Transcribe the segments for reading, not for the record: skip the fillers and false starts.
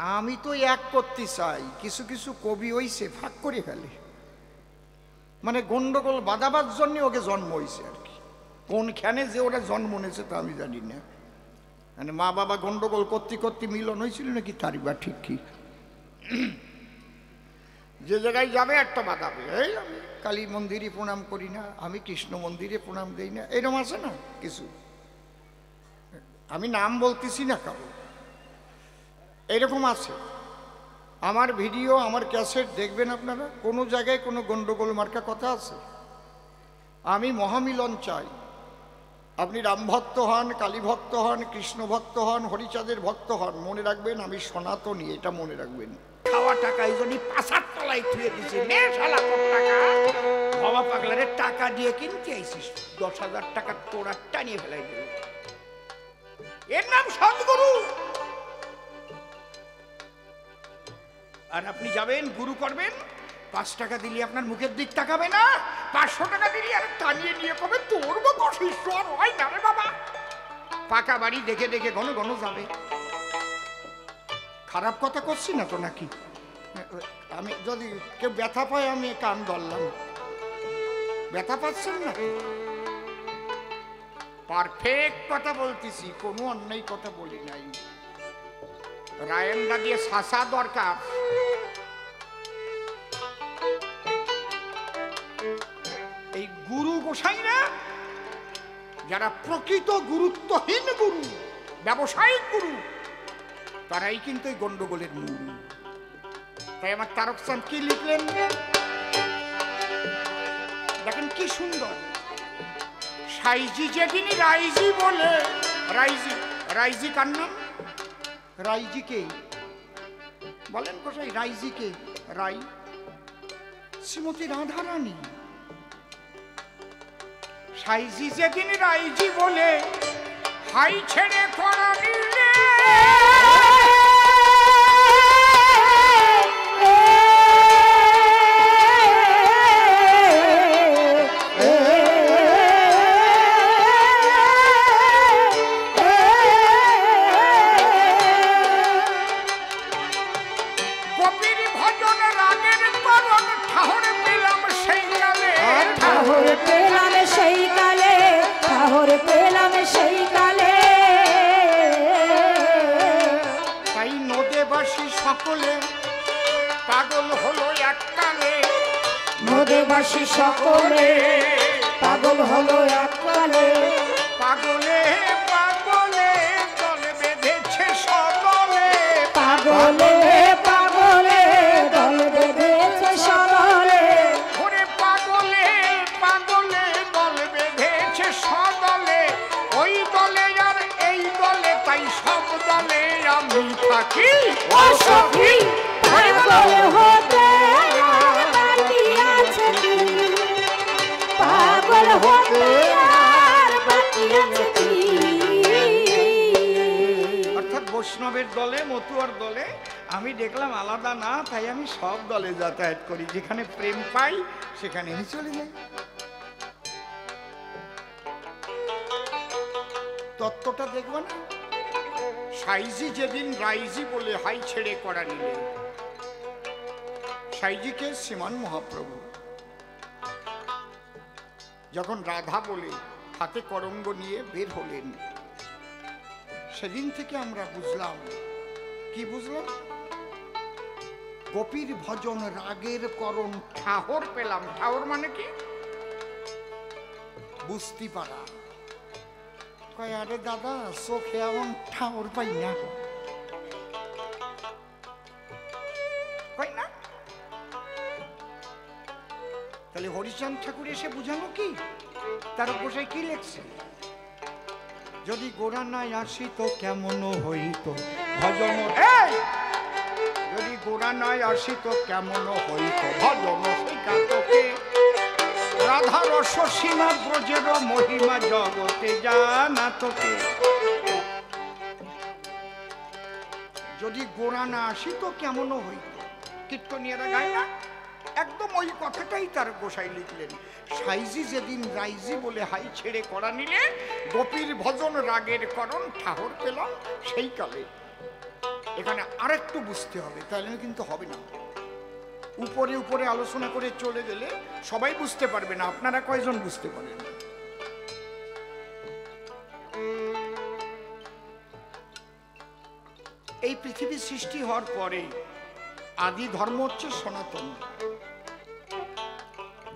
আমি তো এক করতে চাই, কিছু কিছু কবি হইছে ভাগ করে ফেলে, মানে গন্ডগোল বাঁধাবার জন্য ওকে জন্ম হয়েছে আর কি। কোনখানে যে ওরা জন্ম নিয়েছে তা আমি জানি না, মানে মা বাবা গন্ডগোল করতে করতে মিলন হয়েছিল নাকি তারই বা ঠিক কি। যে জায়গায় যাবে একটা বাঁধাবে, এই আমি কালী মন্দিরে প্রণাম করি না, আমি কৃষ্ণ মন্দিরে প্রণাম দিই না, এরকম আছে না কিছু। আমি নাম বলতেছি না কারো, এরকম আছে। আমার ভিডিও আমার ক্যাসেট দেখবেন আপনারা, কোনো জায়গায় কোনো গন্ডগোল মার্কা কথা আছে? আমি মহামিলন চাই। আপনি রাম ভক্ত হন, কালী ভক্ত হন, কৃষ্ণ ভক্ত হন, হরিচাঁদের ভক্ত হন, মনে রাখবেন আমি সনাতনী, এটা মনে রাখবেন। খাওয়া টাকা এই জন্যই পাশার তলায় থুয়ে দিছে, টাকা বাবা পাগলারে টাকা দিয়ে কিনতে আইসিস, 10,000 টাকা তোরা টানিয়ে ফেলাই দিল, এর নাম সদ্গুরু। আর আপনি যাবেন গুরু করবেন, 5 টাকা দিলে আপনার মুখের দিক তাকাবে না, 500 টাকা দিলে আর টানিয়ে নিয়ে কবে তোর মতো শিষ্য আর হয় না রে বাবা। পাকা বাড়ি দেখে দেখে ঘন ঘন যাবে। খারাপ কথা করছি না তো নাকি? আমি যদি কেউ ব্যথা পায় আমি কান ধরলাম, ব্যথা পাচ্ছেন না? পারফেক্ট কথা বলতেছি, কোনো অন্যায় কথা বলি নাই। রায়নরা দিয়ে শাসা দরকার। এই গুরু গোসাইরা যারা প্রকৃত গুরুত্বহীন গুরু, ব্যবসায়িক গুরু, তারাই কিন্তু এই গন্ডগোলের মূল। তাই আমার তারক চাঁদ কি লিখলেন দেখেন কি সুন্দর। সাইজি যেদিন রাইজি বলে, রাইজি রাইজি কার নাম? রাইজি কে বলেন গোসাই? রাইজি কে? রাই শ্রীমতী রাধারানী। সাইজি যেদিন রাইজি বলে হাই ছেড়ে করা নিলে, সকলে পাগল হলো এককালে, নদেবাসী সকলে পাগল হলো এককালে। পাগলে পাগলে দল বেঁধেছে সকলে, পাগলে পাগলে দল বেঁধেছে সকলে। ওরে পাগলে পাগলে দল বেঁধেছে সকলে, ওই দলে আর এই দলে, তাই সব দলে আমি থাকি। পাগল হতে আর বাকি আছে কি, পাগল হতে আর বাকি আছে কি। অর্থাৎ বৈষ্ণবের দলে, মতুয়ার দলে আমি দেখলাম আলাদা না, তাই আমি সব দলে যাতায়াত করি, যেখানে প্রেম পাই সেখানে আমি চলে যাই। তত্ত্বটা দেখবো না? সাইজি যেদিন রাইজি বলে হাই ছেড়ে করা নিলে। সাইজিকে শ্রীমান মহাপ্রভু যখন রাধা বলে হাতে করঙ্গ নিয়ে বের হলেন, সেদিন থেকে আমরা বুঝলাম, কি বুঝলাম? গোপীর ভজন রাগের করণ ঠাহর পেলাম। ঠাহর মানে কি? বুঝতে পারা। কয় আরে দাদা চোখে এমন ঠাহর পাই না, না। তাহলে হরিচাঁদ ঠাকুর এসে বুঝানো কি? তার গোসাই কি লেখছে? যদি গোড়া নাই আসিত কেমন হইত ভজন, যদি গোড়া নাই আসিত কেমন হইত ভজন, শিকাতকে রাধা রস সীমা ব্রজের মহিমা জগতে জানা তোকে। যদি গোড়া না আসিত কেমন হইত, কীর্তনিয়ারা গায় না? একদম ওই কথাটাই তার গোসাই লিখলেন। সাইজি যেদিন রাইজি বলে হাই ছেড়ে করা নিলে, গোপীর ভজন রাগের করণ ঠাহর পেলাম সেই কালে। এখানে আরেকটু বুঝতে হবে, তাহলে কিন্তু হবে না। উপরে উপরে আলোচনা করে চলে গেলে সবাই বুঝতে পারবে না। আপনারা কয়জন বুঝতে পারেন? এই পৃথিবী সৃষ্টি হওয়ার পরে আদি ধর্ম হচ্ছে সনাতন।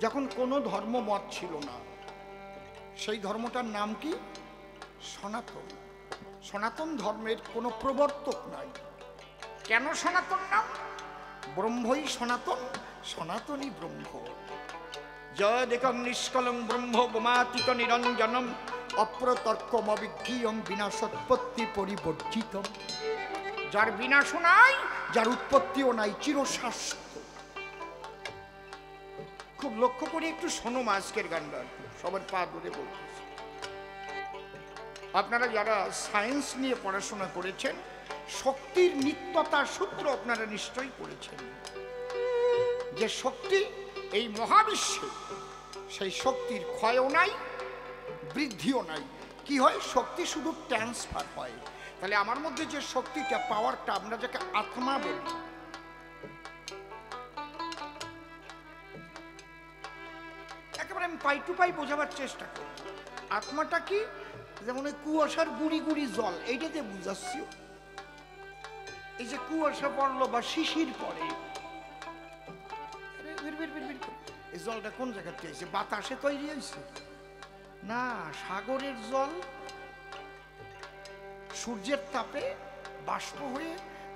যখন কোনো ধর্ম মত ছিল না, সেই ধর্মটার নাম কি? সনাতন। সনাতন ধর্মের কোনো প্রবর্তক নাই। কেন সনাতন নাম? ব্রহ্মই সনাতন, সনাতনই ব্রহ্ম। যদেকং নিষ্কলং ব্রহ্ম গোমাতীত নিরঞ্জনম অপ্রতর্কম অবিজ্ঞেয়ং বিনাশোৎপত্তি পরিবর্জিতম। যার বিনাশ নাই, যার উৎপত্তিও নাই, চিরশাশ্বত। খুব লক্ষ্য করে একটু শোনো আজকের গানটা, সবার পা ধরে বলতেছে। আপনারা যারা সায়েন্স নিয়ে পড়াশোনা করেছেন, শক্তির নিত্যতার সূত্র আপনারা নিশ্চয়ই পড়েছেন। যে শক্তি এই মহাবিশ্বে, সেই শক্তির ক্ষয়ও নাই, বৃদ্ধিও নাই। কি হয়? শক্তি শুধু ট্রান্সফার হয়। তাহলে আমার মধ্যে যে শক্তিটা, পাওয়ারটা, আমরা যাকে আত্মা বলি, একেবারে আমি পাই টু পাই বোঝাবার চেষ্টা করি। আত্মাটা কি? যেমন ওই কুয়াশার গুড়ি গুড়ি জল, এইটাতে বুঝাচ্ছি। এই যে কুয়াশা পড়লো বা শিশির পড়ে, এই জলটা কোন জায়গা থেকে এসেছে? বাতাসে তৈরি হয়েছে না, সাগরের জল সূর্যের তাপে বাষ্প হয়ে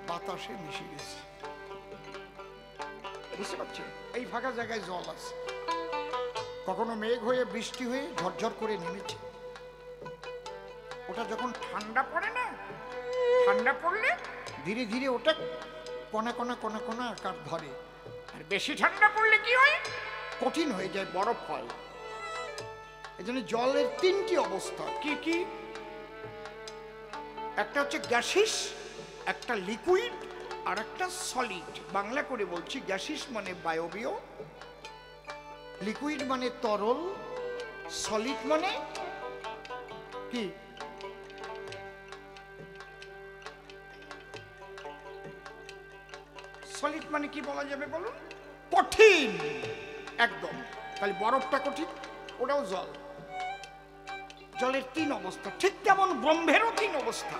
বাতাসে মিশে গেছে। বুঝতে পারছেন? এই ফাঁকা জায়গায় জল আছে, কখনো মেঘ হয়ে বৃষ্টি হয়ে ঝরঝর করে নেমেছে। ওটা যখন ঠান্ডা পড়ে না, ঠান্ডা পড়লে ধীরে ধীরে ওটা কণা কণা কণা কণা আকার ধরে। আর বেশি ঠান্ডা পড়লে কি হয়? কঠিন হয়ে যায়, বরফ হয়। এই জন্য জলের তিনটি অবস্থা। কি কি? একটা হচ্ছে গ্যাসিস, একটা লিকুইড, আর একটা সলিড। বাংলা করে বলছি, গ্যাসিস মানে বায়বীয়, লিকুইড মানে তরল, সলিড মানে কি? সলিড মানে কি বলা যাবে বলুন? কঠিন একদম। তাহলে বরফটা কঠিন, ওটাও জল। জলের তিন অবস্থা। ঠিক তেমন ব্রহ্মেরও তিন অবস্থা।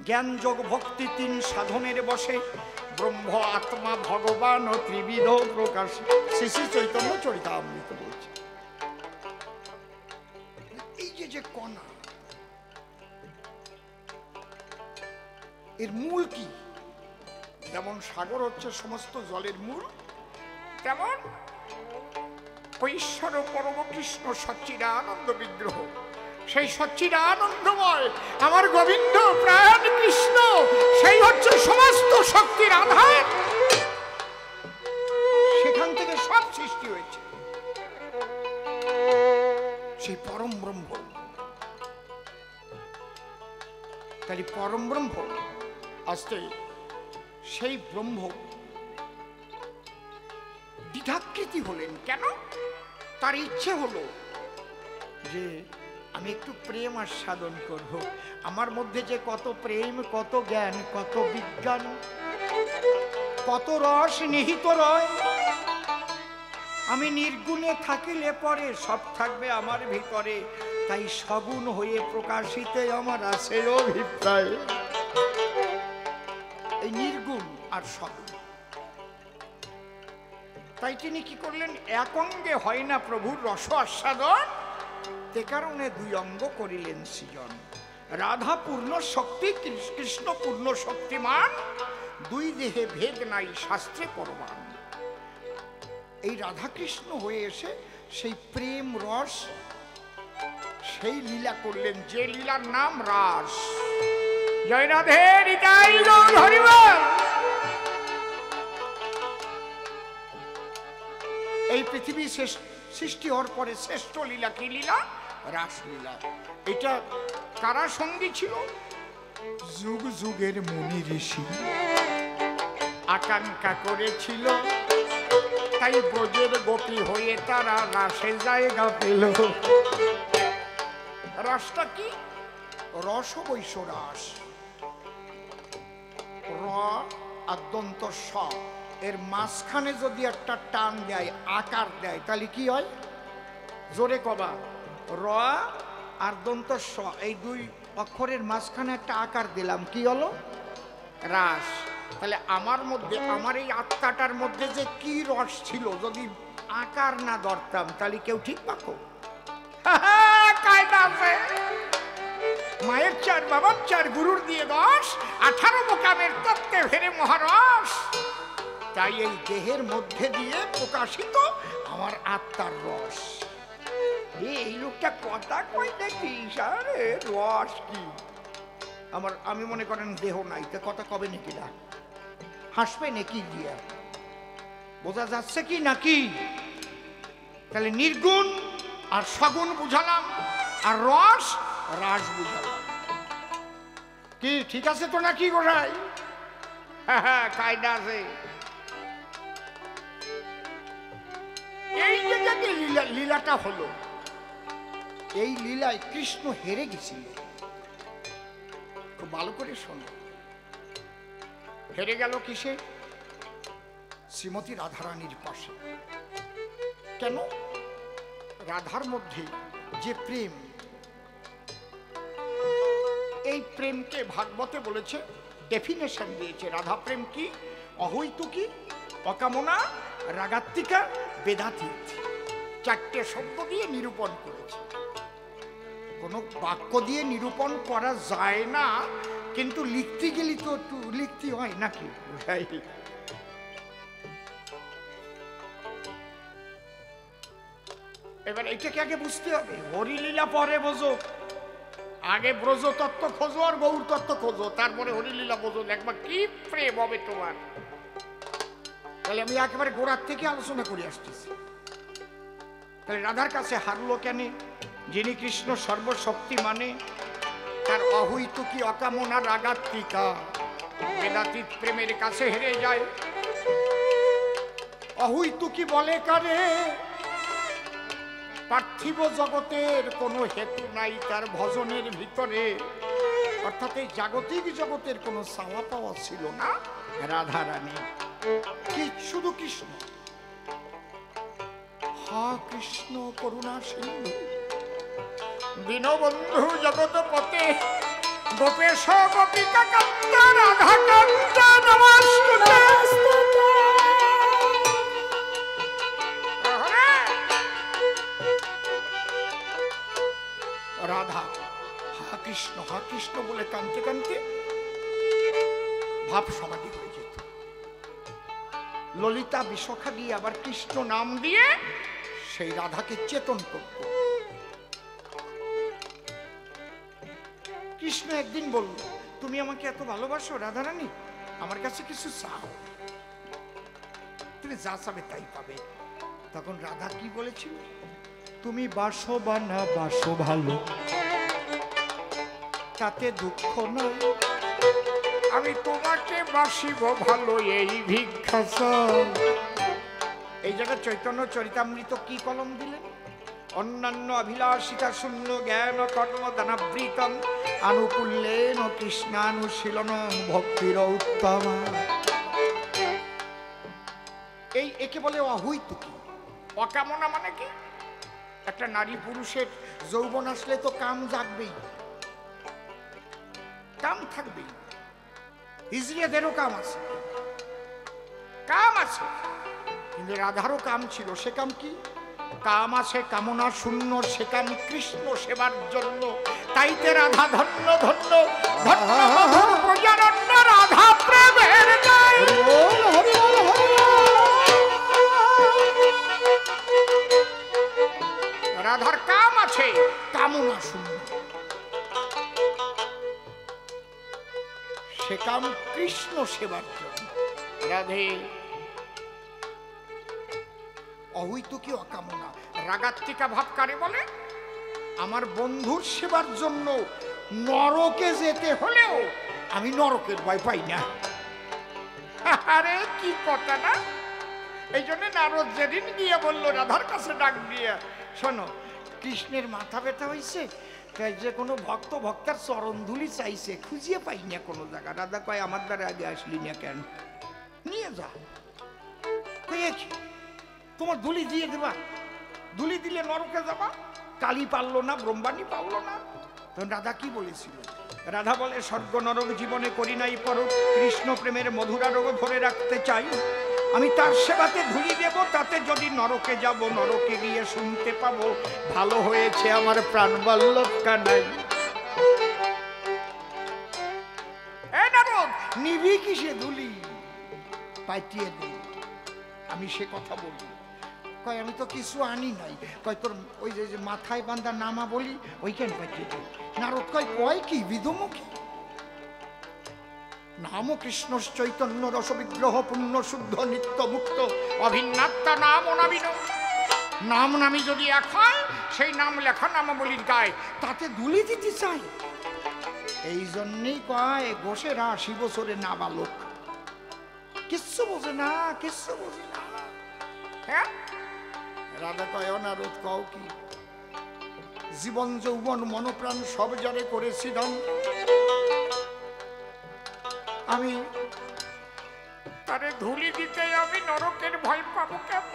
জ্ঞান যোগ ভক্তি তিন সাধনের বসে ব্রহ্ম আত্মা ভগবান ও ত্রিবিধ প্রকাশ। শ্রী শ্রী চৈতন্য চরিতামৃত বলছে। এই যে কণা, এর মূল কি? যেমন সাগর হচ্ছে সমস্ত জলের মূল, তেমন ঈশ্বর পরম কৃষ্ণ সচ্চিদানন্দ বিগ্রহ, সেই সচ্চিদানন্দময় আমার গোবিন্দ প্রাণ কৃষ্ণ, সেই হচ্ছে সমস্ত শক্তির আধার। সেখান থেকে সব সৃষ্টি হয়েছে, সেই পরম ব্রহ্ম। তাই পরম ব্রহ্ম আসতে সেই ব্রহ্ম দ্বিধাকৃতি হলেন। কেন? তার ইচ্ছে হলো যে আমি একটু প্রেম আস্বাদন করব। আমার মধ্যে যে কত প্রেম, কত জ্ঞান, কত বিজ্ঞান, কত রস নিহিত রয়, আমি নির্গুণে থাকিলে পরে সব থাকবে আমার ভিতরে। তাই সগুণ হয়ে প্রকাশিতে আমার আছে অভিপ্রায়। এই নির্গুণ আর সগুণ। তাই তিনি কি করলেন? এক অঙ্গে হয় না প্রভুর রস আস্বাদন, তে কারণে দুই অঙ্গ করিলেন সৃজন। রাধা পূর্ণ শক্তি, কৃষ্ণ পূর্ণ শক্তিমান, দুই দেহে ভেদ নাই শাস্ত্রে প্রমাণ। এই রাধা কৃষ্ণ হয়ে এসে সেই প্রেম রস, সেই লীলা করলেন, যে লীলার নাম রাস। জয় রাধে নিতাই গৌর হরি বল। এই পৃথিবী সৃষ্টি হওয়ার পরে শ্রেষ্ঠ লীলা কি লীলা? রাসলীলা। এটা কারা সঙ্গী ছিল? যুগ যুগের মুনি ঋষি আকাঙ্ক্ষা করেছিল, তাই ব্রজের গোপী হয়ে তারা রাসে জায়গা পেল। রাসটা কি? রস বৈশ রাস। আর দন্ত স এর মাঝখানে যদি একটা টান দেয়, আকার দেয়, তাহলে কি হয়? জোরে কবা। র আর দন্ত স এই দুই অক্ষরের মাঝখানে একটা আকার দিলাম, কি হলো? রাস। তাহলে আমার মধ্যে, আমার এই আত্মাটার মধ্যে যে কি রস ছিল, যদি আকার না ধরতাম তাহলে কেউ ঠিক পাকো? কায়দা আছে। মায়ের 4 বাবার 4 গুরুর দিয়ে 10, 18 মোকামের তত্ত্বে ভেরে মহারস। তাই এই দেহের মধ্যে দিয়ে প্রকাশিত আমার আত্মার রস। এই লোকটা কথা কই দেখি, সারে রস কি? আমি মনে করেন দেহ নাই, তো কথা কবে নাকি না? হাসবে নাকি দিয়া? বোঝা যাচ্ছে কি নাকি? তাহলে নির্গুণ আর সগুণ বুঝালাম, আর রস রাস বুঝালাম। কি ঠিক আছে তো নাকি গোসাই? হ্যাঁ, কায়দা আছে। এই যে লীলাটা হলো, এই লীলায় কৃষ্ণ হেরে গেছিল। খুব ভালো করে শোনো, হেরে গেল কিসে? শ্রীমতী রাধারানীর পাশে। কেন? রাধার মধ্যে যে প্রেম, এই প্রেমকে ভাগবতে বলেছে, ডেফিনেশন দিয়েছে। রাধা প্রেম কি? অহৈতুকী, অকামনা, রাগাত্মিকা, বেদাতীত। 4টে শব্দ দিয়ে নিরূপণ করেছে। কোনো বাক্য দিয়ে নিরূপণ করা যায় না, কিন্তু লিখতে গেলে তো একটু লিখতে হয় নাকি? এবার এটাকে আগে বুঝতে হবে। হরিলীলা পরে বোঝো, আগে ব্রজ তত্ত্ব খোঁজো আর গৌর তত্ত্ব খোঁজো, তারপরে হরিলীলা বোঝো, দেখবা কি প্রেম হবে তোমার। তাহলে আমি একেবারে গোড়ার থেকে আলোচনা করে আসতেছি। তাহলে রাধার কাছে হারলো কেন? যিনি কৃষ্ণ সর্বশক্তি মানে, তার অহৈতুকী, অকামনা, রাগাত্মিকা, বেদাতীত প্রেমের কাছে হেরে যায়। অহৈতুকী বলে কারে? পার্থিব জগতের কোনো হেতু নাই তার ভজনের ভিতরে, অর্থাৎ এই জাগতিক জগতের কোনো চাওয়া পাওয়া ছিল না রাধারানী। কি শুধু কৃষ্ণ? হা কৃষ্ণ করুণা সিন্ধু দীনবন্ধু জগৎ পতে, গোপেশ গোপিকা কান্ত রাধা কান্ত নমস্তুতে। রাধা হা কৃষ্ণ বলে কানতে কানতে ভাব সমাধি হয়ে যেত। ললিতা বিশাখা দিয়ে আবার কৃষ্ণ নাম দিয়ে সেই রাধাকে চেতন করত। কৃষ্ণ একদিন বলল, তুমি আমাকে এত ভালোবাসো রাধারানী, আমার কাছে কিছু চাও, তুমি যা চাবে তাই পাবে। তখন রাধা কি বলেছিল? তুমি বাসো বা না বাসো ভালো, তাতে দুঃখ নয়, আমি তোমাকে বাসিব ভালো, এই ভিক্ষা চাই। এই জায়গায় চৈতন্য চরিতামৃত কি কলম দিলেন? অন্যান্য অভিলাষিতা শূন্য জ্ঞান কর্ম দানাবৃতম আনুকূল্যেন কৃষ্ণানুশীলন ভক্তির উত্তম। এই একে বলে অহৈতুকী। অকামনা মানে কি? একটা নারী পুরুষের যৌবন আসলে তো কাম জাগবেই, কাম থাকবেই। হিজড়িয়াদেরও কাম আছে, কাম আছে, কিন্তু রাধারও কাম ছিল। সে কাম কি? কাম আছে কামনা শূন্য, সে কাম কৃষ্ণ সেবার জন্য। তাইতে রাধা ধন্য ধন্য প্রজারণ্য রাধা প্রেমের গায়। রাধার কাম আছে কামনা শূন্য, সে কাম কৃষ্ণ সেবার জন্য। রাধে অহৈতুকী অকামনা। রাগাত্মিকা ভাব কারে বলে? আমার বন্ধুর সেবার জন্য নরকে যেতে হলেও আমি নরকের ভয় পাই না। আরে কি কথা না! এই জন্য নারদ যেদিন গিয়ে বলল রাধার কাছে ডাক দিয়ে, শোনো কৃষ্ণের মাথা ব্যথা হয়েছে, যে কোনো ভক্ত ভক্তার চরণ ধুলি চাইছে, খুঁজিয়ে পাই না কোনো জায়গা। রাধা কয় আমার দ্বারা আগে আসলি না কেন? নিয়ে যা। তোমার ধুলি দিয়ে দেবা, ধুলি দিলে নরকে যাবা। কালী পারলো না, ব্রহ্মাণী পারলো না। তখন রাধা কি বলেছিল? রাধা বলে স্বর্গ নরক জীবনে করি নাই পর, কৃষ্ণ প্রেমের মধুরা রোগ ধরে রাখতে চাই। আমি তার সেবাতে ধুলি দেব, তাতে যদি নরকে যাব, নরকে গিয়ে শুনতে পাবো ভালো হয়েছে আমার প্রাণ বল্লভ কানাই। নিবি কিসে ধুলি? পাইটিয়ে দিই। আমি সে কথা বলি। কয় আমি তো কিছু আনি নাই। কয় তোর ওই যে মাথায় বান্ধা নামা বলি ওইখানে পাইটিয়ে দিই। নারদ কয় কয় কি বিধমুখী? নাম কৃষ্ণ চৈতন্য রস বিগ্রহ পূর্ণ শুদ্ধ নিত্য মুক্ত অভিন্নাত্তা নাম অনাবিন। নাম নামি যদি এক হয়, সেই নাম লেখা নামাবলীর গায়ে তাতে ধুলি দিতে চাই। এই জন্যই কয় গোসেরা ৮০ বছরে নাবালক, কিচ্ছু বোঝে না, কিচ্ছু বোঝে না। হ্যাঁ, রাধা কয় অনারদ কও কি? জীবন যৌবন মনপ্রাণ সব যারে করেছি দান, আমি তারে ধুলি দিতে আমি নরকের ভয় পাবো কেন?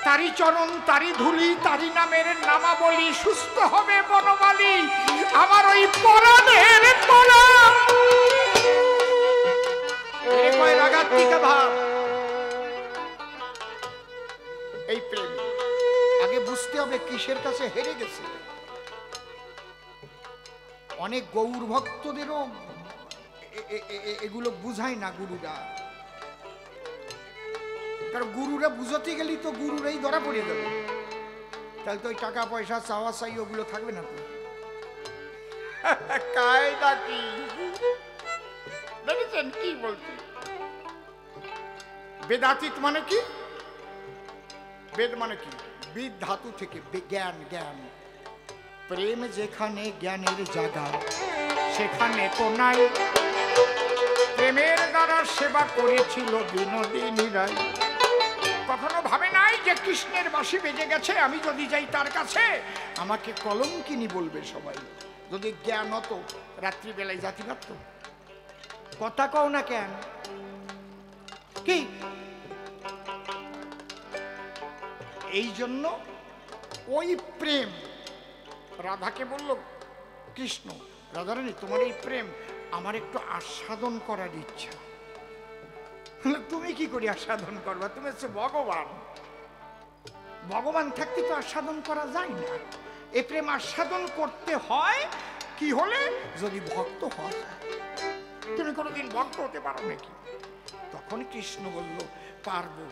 তারি চরণ, তারি ধুলি, তারি নামের নামা বলি, সুস্থ হবে বনমালী আমার ওই পরাণের পরাণ। রাগাত্মিকা ভাব, এই প্রেম আগে বুঝতে হবে কিসের কাছে হেরে গেছে। অনেক গৌর ভক্তদেরও এগুলো বুঝায় না গুরুরা, কারণ গুরুরা বুঝাতে গেলেই তো গুরুরাই ধরা পড়ে যাবে। তাহলে তো ওই টাকা পয়সা চাওয়া চাই ওগুলো থাকবে না তো। কায়দা কি দেখেছেন? কি বলছি? বেদাতীত মানে কি? বেদ মানে কি? বিদ ধাতু থেকে জ্ঞান। জ্ঞান প্রেম যেখানে জ্ঞানের জায়গা, সেখানে তো নাই। প্রেমের দ্বারা সেবা করেছিল বিনোদিনী রায়। কখনো ভাবে নাই যে কৃষ্ণের বাঁশি বেজে গেছে, আমি যদি যাই তার কাছে আমাকে কলঙ্কিনী বলবে সবাই। যদি জ্ঞান হতো রাত্রিবেলায় জাতি পারত। কথা কও না কেন? কি এই জন্য ওই প্রেম রাধাকে বলল কৃষ্ণ, রাধারানী তোমার এই প্রেম আমার একটু আস্বাদন করার ইচ্ছা। তুমি কি করে আস্বাদন করবা? তুমি হচ্ছে ভগবান, ভগবান থাকতে তো আস্বাদন করা যায় না। এই প্রেম আস্বাদন করতে হয় কি হলে? যদি ভক্ত হওয়া যায়। তুমি কোনোদিন ভক্ত হতে পারো নাকি? তখন কৃষ্ণ বলল পারবো,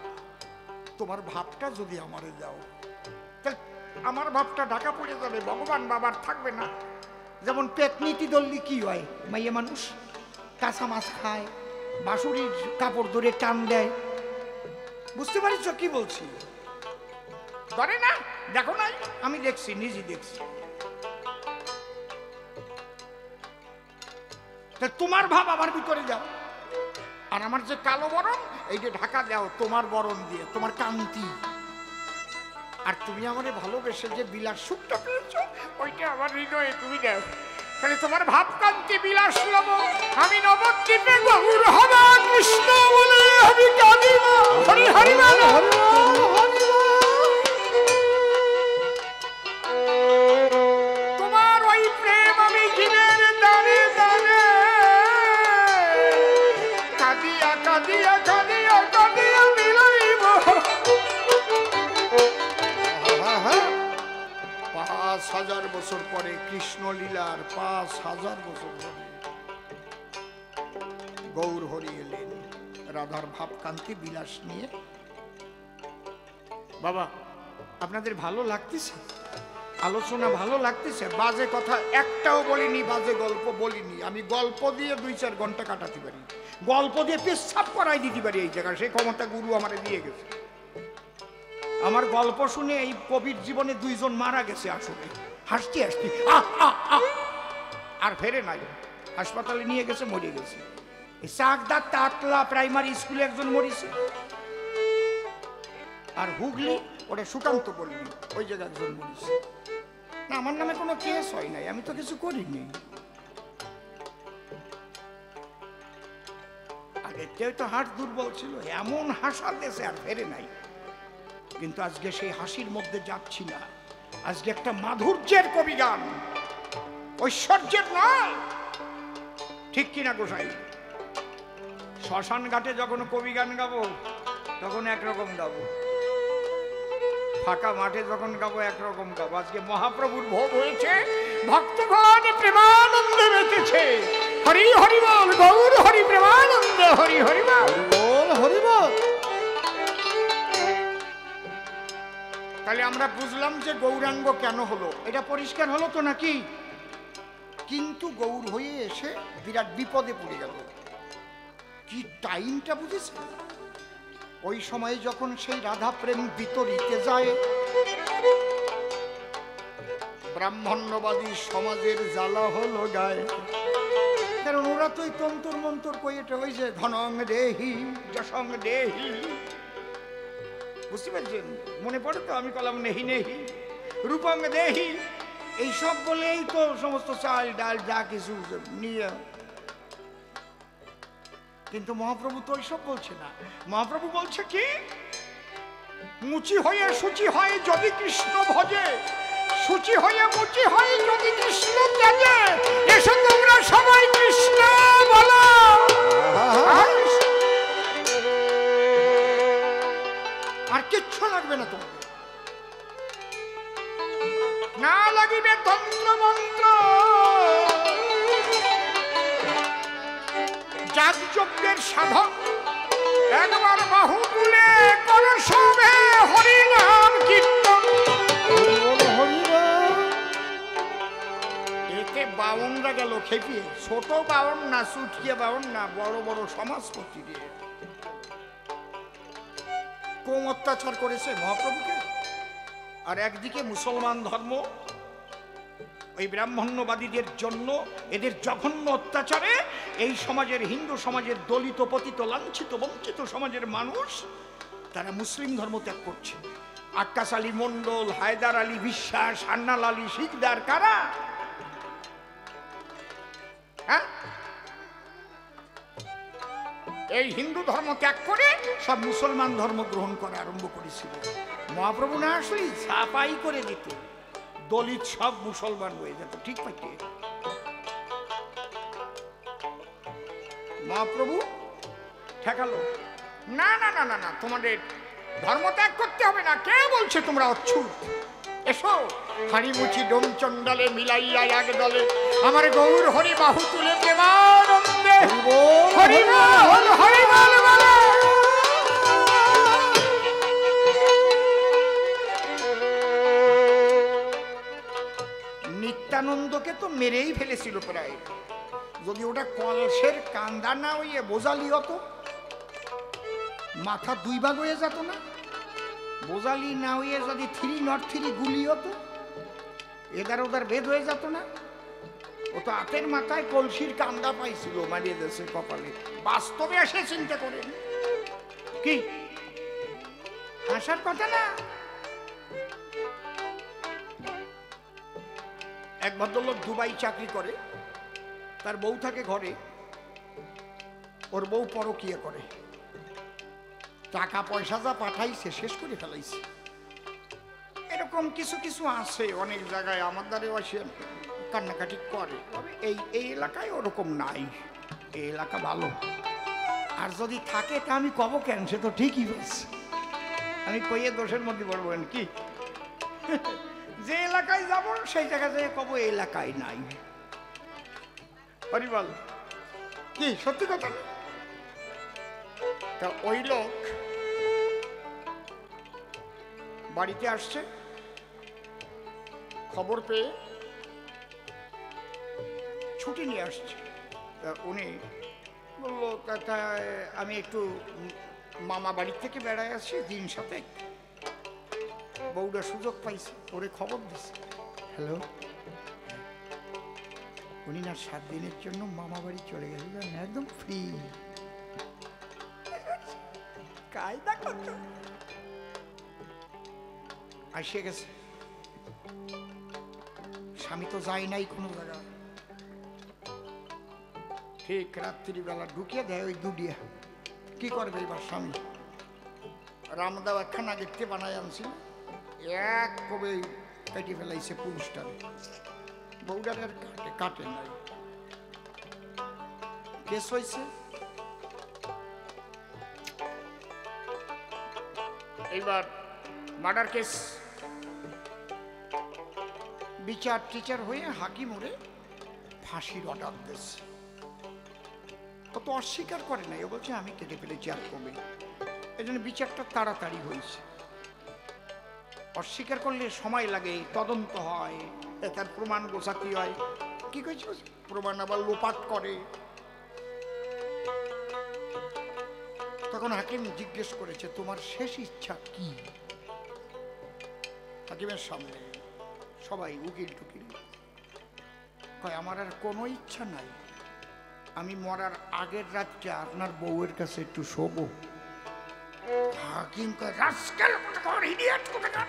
তোমার ভাবটা যদি আমারে দাও। আমার ভাবটা ঢাকা পড়ে যাবে, ভগবান বাবার থাকবে না। যেমন পেট নীতি ধরলি কি হয়? মাইয়া মানুষ কাঁচা মাছ খায়, বাঁশুরির কাপড় ধরে টান দেয়। বুঝতে পারিস কি বলছি? ধরে না? দেখো নাই? আমি দেখছি, নিজে দেখছি। তোমার ভাব আমার ভিতরে যাও, আর আমার যে কালো বরণ এইটা ঢাকা দাও তোমার বরণ দিয়ে, তোমার কান্তি। আর তুমি আমারে ভালোবেসে যে বিলাস সুখটা পেয়েছো, ওইটা আমার হৃদয়ে তুমি দাও। তাহলে তোমার ভাব কান্তি বিলাস লব, আমি নবদ্বীপে গৌর হব কৃষ্ণ বলে আমি কাঁদিব। হরি হরি বল, তোমার ওই প্রেম আমি জীবের দানে দানে কাঁদিয়া কাঁদিয়া কাঁদিয়া কাঁদিয়া বিলাইব। ৫,০০০ বছর পরে কৃষ্ণলীলার ৫,০০০ বছর পরে গৌর হরি এলেন রাধার ভাবকান্তি বিলাস নিয়ে। বাবা আপনাদের ভালো লাগতেছে? আলোচনা ভালো লাগতেছে? বাজে কথা একটাও বলিনি, বাজে গল্প বলিনি। আমি গল্প দিয়ে ২-৪ ঘন্টা কাটাতে পারি, গল্প দিয়ে পেচ্ছাপ করাই দিতে পারি এই জায়গায়। সেই ক্ষমতা গুরু আমারে দিয়ে গেছে। আমার গল্প শুনে এই কবির জীবনে ২ জন মারা গেছে আসলে, হাসতে হাসতে আর ফেরে নাই। হাসপাতালে নিয়ে গেছে, মরে গেছে। চাকদা তাতলা প্রাইমারি স্কুলে একজন মরিছে, আর হুগলি ওটা সুকান্ত বলিনি ওই জায়গায় একজন মরিছে। না, আমার নামে কোনো কেস হয় নাই, আমি তো কিছু করিনি। আগের চেয়ে তো হাট দুর্বল ছিল, এমন হাসা দেশে আর ফেরে নাই। কিন্তু আজকে সেই হাসির মধ্যে যাচ্ছি না, আজকে একটা মাধুর্যের কবি গান, ঐশ্বর্যের নয়। ঠিক কিনা গোসাই? শ্মশান ঘাটে যখন কবি গান গাবো তখন একরকম গাবো, ফাঁকা মাঠে যখন গাবো একরকম গাবো। আজকে মহাপ্রভুর ভোগ হয়েছে, ভক্তগণ প্রেমানন্দে মেতেছে। হরি হরি বল, গৌর হরি প্রেমানন্দ, হরি হরি বল, হরি বল। তাহলে আমরা বুঝলাম যে গৌরাঙ্গ কেন হলো, এটা পরিষ্কার হলো তো নাকি? কিন্তু গৌর হয়ে এসে বিরাট বিপদে পড়ে গেল। কি টাইমটা বুঝেছে? ওই সময় যখন সেই রাধা প্রেম বিতরিতে যায়, ব্রাহ্মণ্যবাদী সমাজের জ্বালা হলো গায়ে। কারণ ওরা তো তন্তর মন্তর কইটা হয়েছে, ধনং দেহি যশং দেহি। বুঝতে পারছেন? মনে পড়ে তো আমি কলাম নেহি নেহি, রূপং দেহি, এইসব বলেই তো সমস্ত চাল ডাল যা কিছু নিয়ে। কিন্তু মহাপ্রভু তো ওইসব বলছে না। মহাপ্রভু বলছে কি, মুচি হয়ে সূচি হয় যদি কৃষ্ণ ভজে, সূচি হয়ে মুচি হয় যদি কৃষ্ণ ত্যাজে, এসো তোমরা সবাই কৃষ্ণ বলো। আর কিচ্ছু লাগবে না তোমাকে, না লাগিবে তন্ত্র মন্ত্র, যাগযজ্ঞের সাধন, একবার বাহু তুলে করো সবে হরি নাম কীর্তন। এতে বাউনরা গেল খেপিয়ে, ছোট বাউন না, সুটকিয়ে বাউন না, বড় বড় সমাজপতি দিয়ে কম অত্যাচার করেছে মহাপ্রভুকে। আর একদিকে মুসলমান ধর্ম ওই ব্রাহ্মণ্যবাদীদের জন্য, এদের জঘন্য অত্যাচারে এই সমাজের, হিন্দু সমাজের দলিত পতিত লাঞ্ছিত বঞ্চিত সমাজের মানুষ তারা মুসলিম ধর্ম ত্যাগ করছে। আক্কাস আলী মন্ডল, হায়দার আলী বিশ্বাস, হান্নাল আলী শিকদার, কারা? হ্যাঁ, এই হিন্দু ধর্ম ত্যাগ করে সব মুসলমান ধর্ম গ্রহণ করা আরম্ভ করেছিল। মহাপ্রভু না আসলেই ছাপাই করে দিত, দলিত সব মুসলমান হয়ে যেত। ঠিক পাইতে মহাপ্রভু ঠেকালো, না না না না না, তোমাদের ধর্ম ত্যাগ করতে হবে না। কে বলছে তোমরা অচ্ছুত? এসো হাড়িমুচি ডোম চন্ডালে মিলাইয়া এক দলে, আমার গৌর হরি বাহু তুলে প্রেমানন্দে হরি বল হরি বল বলে। নিত্যানন্দকে তো মেরেই ফেলেছিল প্রায়, যদি ওটা কলসের কান্দা না হইয়ে বোঝালি হতো, মাথা দুই ভাগ হয়ে যেত না। বোঝালি না হইয়ে যদি 303 গুলি হতো, এদার ওদার ভেদ হয়ে যেত না। ও তো হাতের মাথায় কলসির কান্দা পাইছিল, মারিয়ে দিয়েছে কপালে। বাস্তবে এসে চিন্তা করেন, কি হাসার কথা না। এক ভদ্রলোক দুবাই চাকরি করে, তার বউ থাকে ঘরে, ওর বউ পরকীয়া করে, টাকা পয়সা যা পাঠাইছে শেষ করে ফেলাইছে। এরকম কিছু কিছু আছে অনেক জায়গায়, আমার দ্বারে আসে কান্নাকাটি করে। তবে এই এলাকায় ওরকম নাই, এই এলাকা ভালো। আর যদি থাকে তা আমি কব কেন, সে তো ঠিকই বলছে। আমি কইয়ে দোষের মধ্যে বলবেন কি, যে এলাকায় যাব সেই জায়গায় যেয়ে কব এই এলাকায় নাই। হরি বল, কি সত্যি কথা? তা ওই লোক বাড়িতে আসছে, খবর পেয়ে ছুটি নিয়ে আসছে। তা উনি বললো, কাকা আমি একটু মামা বাড়ি থেকে বেড়ায় আসছি দিন সাথে। বউটা সুযোগ পাইছে, ওরে খবর দিচ্ছে, হ্যালো, উনি না 7 দিনের জন্য মামা বাড়ি চলে গেলেন, একদম ফ্রি, কায়দা কত আসে গেছে। স্বামী তো যায় নাই কোনো জায়গা। ঠিক রাত্রিবেলা ঢুকিয়ে দেয় ওই দুডিয়া। কি করবে এবার স্বামী? রামদাও একখানা গেটে বানায় আনছিল, এক কবে কেটে ফেলাইছে পুরুষটারে, বউডারের কাটে নাই। কেস হয়েছে, এইবার মার্ডার কেস। বিচার টিচার হয়ে হাকিম ওরে ফাঁসির অর্ডার দিয়েছে। ও তো অস্বীকার করে নাই, ও বলছে আমি কেটে ফেলেছি আর কবে। এই জন্য বিচারটা তাড়াতাড়ি হয়েছে। অস্বীকার করলে সময় লাগে, তদন্ত হয়, তার প্রমাণ গোছাতে হয়। কি কইছে? প্রমাণ আবার লোপাট করে। তখন হাকিম জিজ্ঞেস করেছে তোমার শেষ ইচ্ছা কি? হাকিমের সামনে সবাই উকিল টুকিল কয় আমার আর কোনো ইচ্ছা নাই, আমি মরার আগের রাতটা আপনার বউয়ের কাছে একটু শোবো। হাকিম কয় রাস্কেল কোথাকার, ইডিয়েট কোথাকার।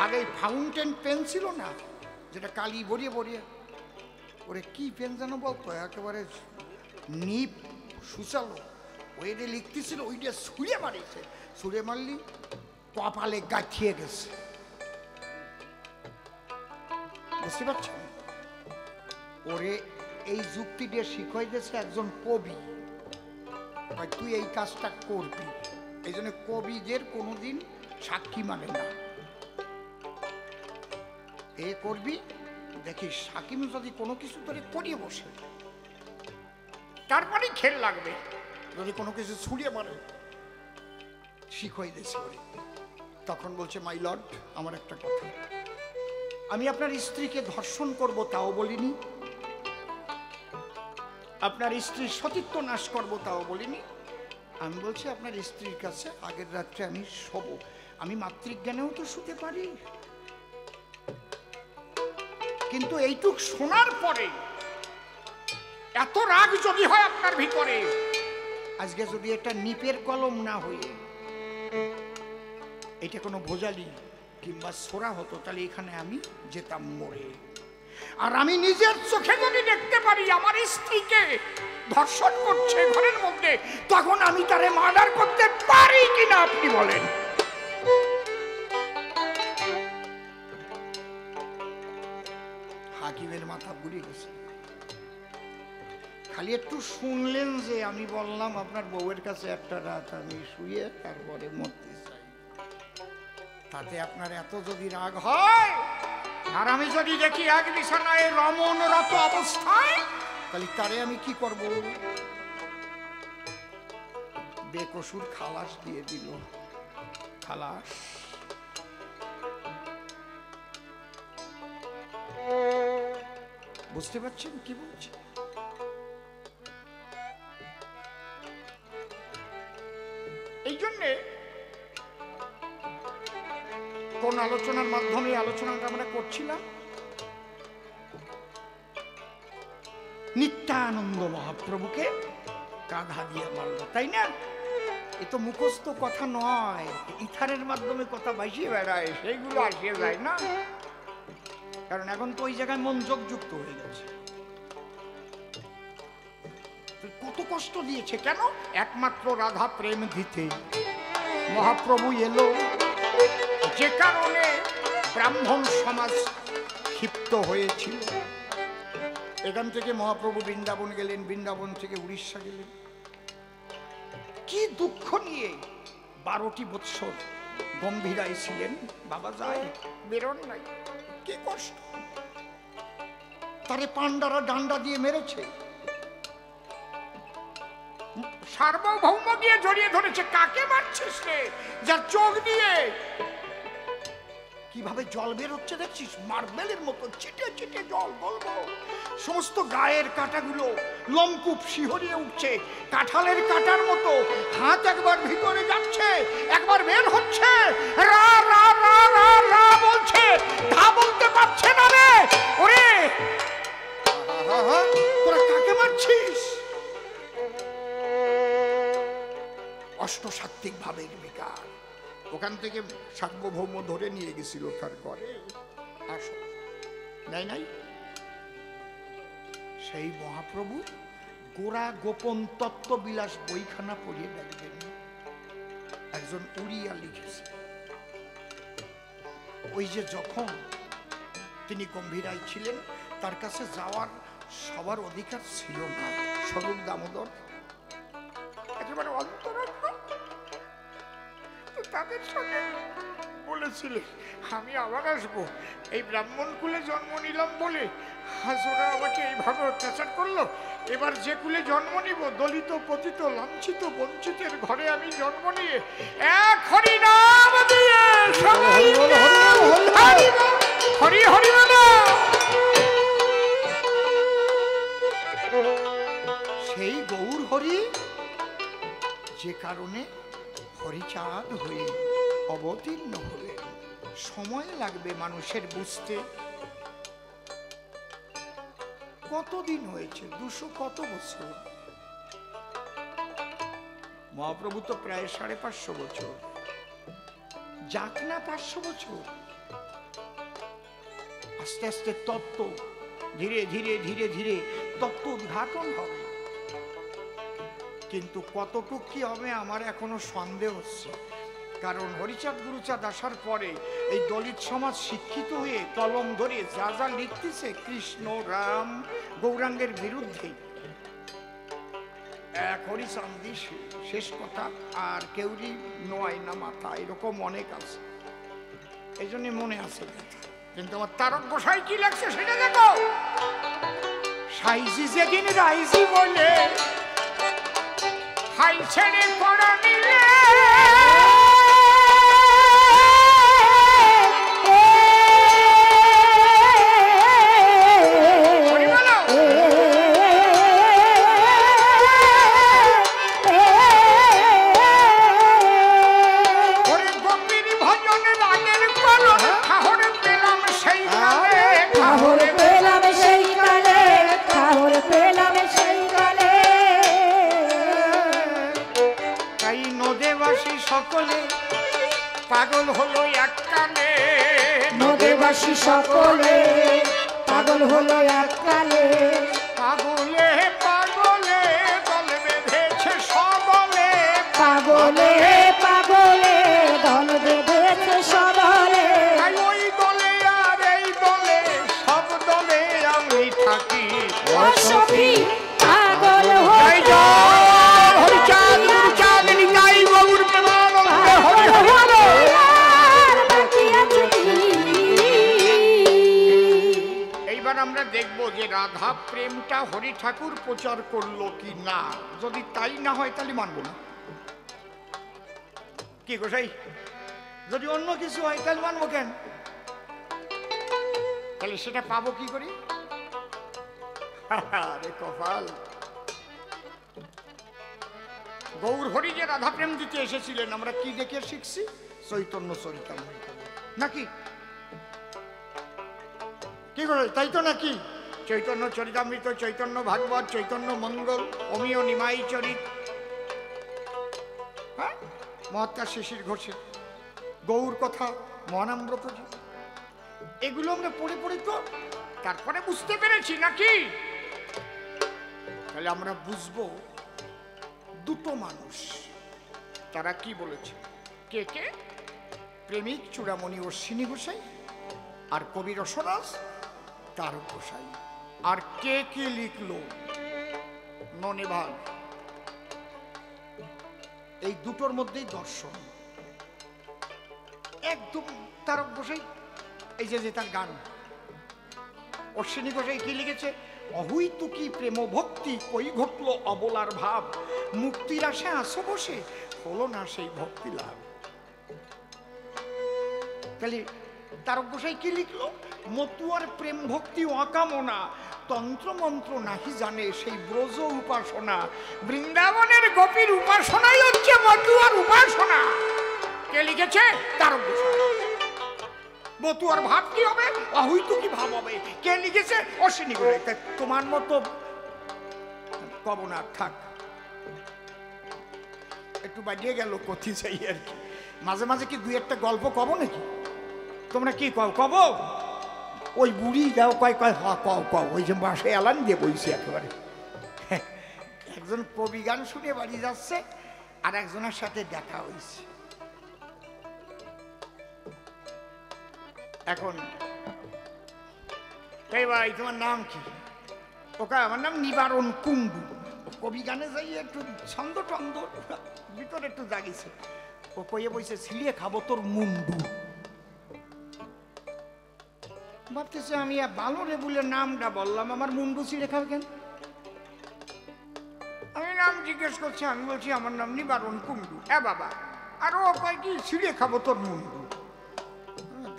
আগে ফাউন্টেন পেন ছিল না, যেটা কালি ভরিয়ে ভরিয়ে, ওরে কি পেন যেন বলতো, একেবারে নিপ সুচালো, ওইটা লিখতেছিল, ওইটা ছুঁড়ে মারিছে। ছুঁড়ে মারলি কপালে গাঁথিয়ে গেছে। বুঝতে পারছেন? ওরে এই যুক্তি দিয়ে শিখাই দিয়েছে একজন কবি, তুই এই কাজটা করবি। এই জন্য কবিদের কোনোদিন সাক্ষী মানে না। এ করবি, দেখিস হাকিম যদি কোনো কিছু তোরে করিয়ে বসে, তারপরে খেল লাগবে। যদি কোনো কিছু ছুড়িয়ে মারে, শিখাই দিয়েছে ওরে। তখন বলছে মাই লর্ড, আমার একটা কথা, আমি আপনার স্ত্রীকে ধর্ষণ করব তাও বলিনি, আপনার স্ত্রীর সতীত্ব নাশ করব তাও বলিনি। আমি বলছি আপনার স্ত্রীর কাছে আগের রাত্রে আমি শোবো। আমি মাতৃজ্ঞানেও তো শুতে পারি। কিন্তু এইটুক শোনার পরে এত রাগ যদি হয় আপনার ভিতরে, আজকে যদি এটা নিপের কলম না হয়ে এটা কোনো ভোজালি কিংবা সোরা হতো, তাহলে এখানে আমি যেতাম মরে। আর আমি নিজের চোখে যদি দেখতে পারি আমার স্ত্রীকে ধর্ষণ করছে ঘরের মধ্যে, তখন আমি তারে মার্ডার করতে পারি কিনা আপনি বলেন? হাকিমের মাথা ঘুরে গেছে। খালি একটু শুনলেন যে আমি বললাম আপনার বউয়ের কাছে একটা রাত আমি শুয়ে তারপরে মরতে চাই, তাতে আপনার এত যদি রাগ হয়, আর আমি যদি দেখি এক বিছানায় রমণরত অবস্থায়, তাহলে তারে আমি কি করব? বেকসুর খালাস দিয়ে দিল। খালাস। বুঝতে পারছেন কি বলছে? এই জন্যে কোন আলোচনার মাধ্যমে আলোচনাটা আমরা করছিলাম, নিত্যানন্দ মহাপ্রভুকে কাঁধা দিয়ে মারল, তাই না? এ তো মুখস্থ কথা নয়, ইথারের মাধ্যমে কথা ভাসিয়ে বেড়ায়, সেইগুলো আসিয়ে যায় না। কারণ এখন তো ওই জায়গায় মনোযোগ যুক্ত হয়ে গেছে। কত কষ্ট দিয়েছে কেন? একমাত্র রাধা প্রেম দিতে মহাপ্রভু এলো, যে কারণে ব্রাহ্মণ সমাজ ক্ষিপ্ত হয়েছিল। এখান থেকে মহাপ্রভু বৃন্দাবন গেলেন, বৃন্দাবন থেকে উড়িষ্যা গেলেন। কি দুঃখ নিয়ে 12টি বৎসর গম্ভীরায় ছিলেন। বাবা যায়, বেরোন নাই, কি কষ্ট। তারে পান্ডারা ডান্ডা দিয়ে মেরেছে, সার্বভৌম দিয়ে জড়িয়ে ধরেছে। কাকে মারছিস রে? যার চোখ দিয়ে কিভাবে জল বের হচ্ছে দেখছিস, মার্বেলের মতো চিটে চিটে জল বলবো। সমস্ত গায়ের কাঁটাগুলো লোমকূপ শিহরিয়ে উঠছে, কাঁঠালের কাঁটার মতো। হাত একবার ভিতরে যাচ্ছে, একবার বের হচ্ছে, রা রা রা রা রা বলছে, তা বলতে পারছে না রে। ওরে তোরা কাকে মারছিস? অষ্টসাত্ত্বিক ভাবের বিকার। ওখান থেকে সার্বভৌম ধরে নিয়ে গেছিল তার ঘরে। আসো নাই নাই, সেই মহাপ্রভু গোড়া গোপন তত্ত্ববিলাস বইখানা পড়িয়ে দেখবেন, একজন উড়িয়া লিখেছে। ওই যে যখন তিনি গম্ভীরায় ছিলেন, তার কাছে যাওয়ার সবার অধিকার ছিল না। স্বরূপ দামোদর একেবারে অন্তরঙ্গ, তাদের সঙ্গে বলেছিলেন আমি আবার আসবো। এই ব্রাহ্মণ কুলে জন্ম নিলাম বলে আজ ওরা আমাকে এইভাবে অত্যাচার করলো। এবার যে কুলে জন্ম নিব, দলিত পতিত লাঞ্ছিত বঞ্চিতের ঘরে আমি জন্ম নিয়ে এক হরি নাম দিয়ে সবাই হরি হরি বলো। সেই গৌর হরি যে কারণে হরিচাঁদ হয়ে অবতীর্ণ হলেন। সময় লাগবে মানুষের বুঝতে। কতদিন হয়েছে? 200 কত বছর? মহাপ্রভু তো প্রায় 550 বছর, যাক না 500 বছর। আস্তে আস্তে তত্ত্ব ধীরে ধীরে ধীরে ধীরে তত্ত্ব উদ্ঘাটন হবে, কিন্তু কতটুক কি হবে আমার এখনো সন্দেহ হচ্ছে। কারণ হরিচাঁদ গুরুচাঁদ আসার পরে এই দলিত সমাজ শিক্ষিত হয়ে কলম ধরে যা যা লিখতেছে কৃষ্ণ রাম গৌরাঙ্গের বিরুদ্ধে, এক হরিচাঁদি শেষ কথা, আর কেউরি নয় না মাথা, এরকম অনেক আছে। এই জন্য মনে আছে, কিন্তু আমার তারক গোসাই কি লাগছে সেটা দেখো। সাইজি যেদিন রাইজি বলে হাই ছেড়ে পড়া নিলে সকলে পাগল হলো এক কালে, নদেবাসী সকলে পাগল হলো এক কালে। পাগলে পাগলে দল বেঁধেছে সবলে, পাগলে পাগলে দল বেঁধেছে সবলে। ওই দলে আর এই দলে সব দলে আমি থাকি অসখী পাগল হয়ে হরিচাঁদ গুরুচাঁদ নিতাই গৌর আমরা দেখব যে রাধা প্রেমটা হরি ঠাকুর প্রচার করলো কি না। যদি তাই না হয় তাহলে মানব না। কি গোসাই, যদি অন্য কিছু হয় তাহলে মানবো কেন? তাহলে সেটা পাবো কি করি? আরে কপাল, গৌর হরি যে রাধা প্রেম দিতে এসেছিলেন আমরা কি দেখে শিখছি? চৈতন্য চরিতামৃত নাকি? কি করে, তাই তো নাকি? চৈতন্য চরিতামৃত, চৈতন্য ভাগবত, চৈতন্য মঙ্গল, অমিয় নিমাই চরিত, হ্যাঁ, মহাত্মা শিশির ঘোষের গৌর কথা, মহানামব্রতজি, এগুলো আমরা পড়ে পড়ে তো তারপরে বুঝতে পেরেছি নাকি? তাহলে আমরা বুঝবো দুটো মানুষ, তারা কি বলেছে। কে কে? প্রেমিক চূড়ামণি অশ্বিনী গোসাই আর কবি রসরাজ তারক গোসাই। আর কে কি লিখলো ননিভাগ, এই দুটোর মধ্যেই দর্শন একদম। তারক গোসাই এই যে তার গান, অশ্বিনী গোসাই কি লিখেছে? অহৈতুকী প্রেম ভক্তি কই ঘটলো অবলার ভাব, মুক্তির আশে আসো বসে হলো না সেই ভক্তি লাভ। তাহলে তারক গোসাই কি লিখলো? মতুয়ার প্রেম ভক্তি অকামনা, তন্ত্র মন্ত্র নাহি জানে সেই ব্রজ উপাসনা। বৃন্দাবনের গোপীর উপাসনাই হচ্ছে মতুয়ার উপাসনা। কে লিখেছে? তারক গোসাই। মতুয়ার ভাব কি হবে? অহৈতুকী ভাব হবে। কে লিখেছে? অশ্বিনী গোসাই। তোমার মতো কব না, থাক, একটু বাজিয়ে গেল কথি চাই আর কি। মাঝে মাঝে কি দুই একটা গল্প কব নাকি? তোমরা কি কব? ওই বুড়ি যাও কয় কয় হ কও কও, ওই যে বাসে এলান দিয়ে বইছে একেবারে। একজন কবি গান শুনে বাড়ি যাচ্ছে, আর একজনের সাথে দেখা হয়েছে। এখন এই ভাই তোমার নাম কি? ওকে আমার নাম নিবারণ কুণ্ডু। কবি গানে যাই একটু ছন্দ টন্দ ভিতরে একটু জাগিছে। ও কইয়ে বইছে ছিলিয়ে খাবো তোর মুন্ডু। ভাবতেছে আমি ভালো রে বলে নামটা বললাম, আমার মুন্ডু ছিঁড়ে খাবে কেন? আমি নাম জিজ্ঞেস করছি, আমি বলছি আমার নাম নিবারণ কুণ্ডু। হ্যাঁ বাবা। আর ও কয় কি ছিঁড়ে খাবো তোর মুন্ডু।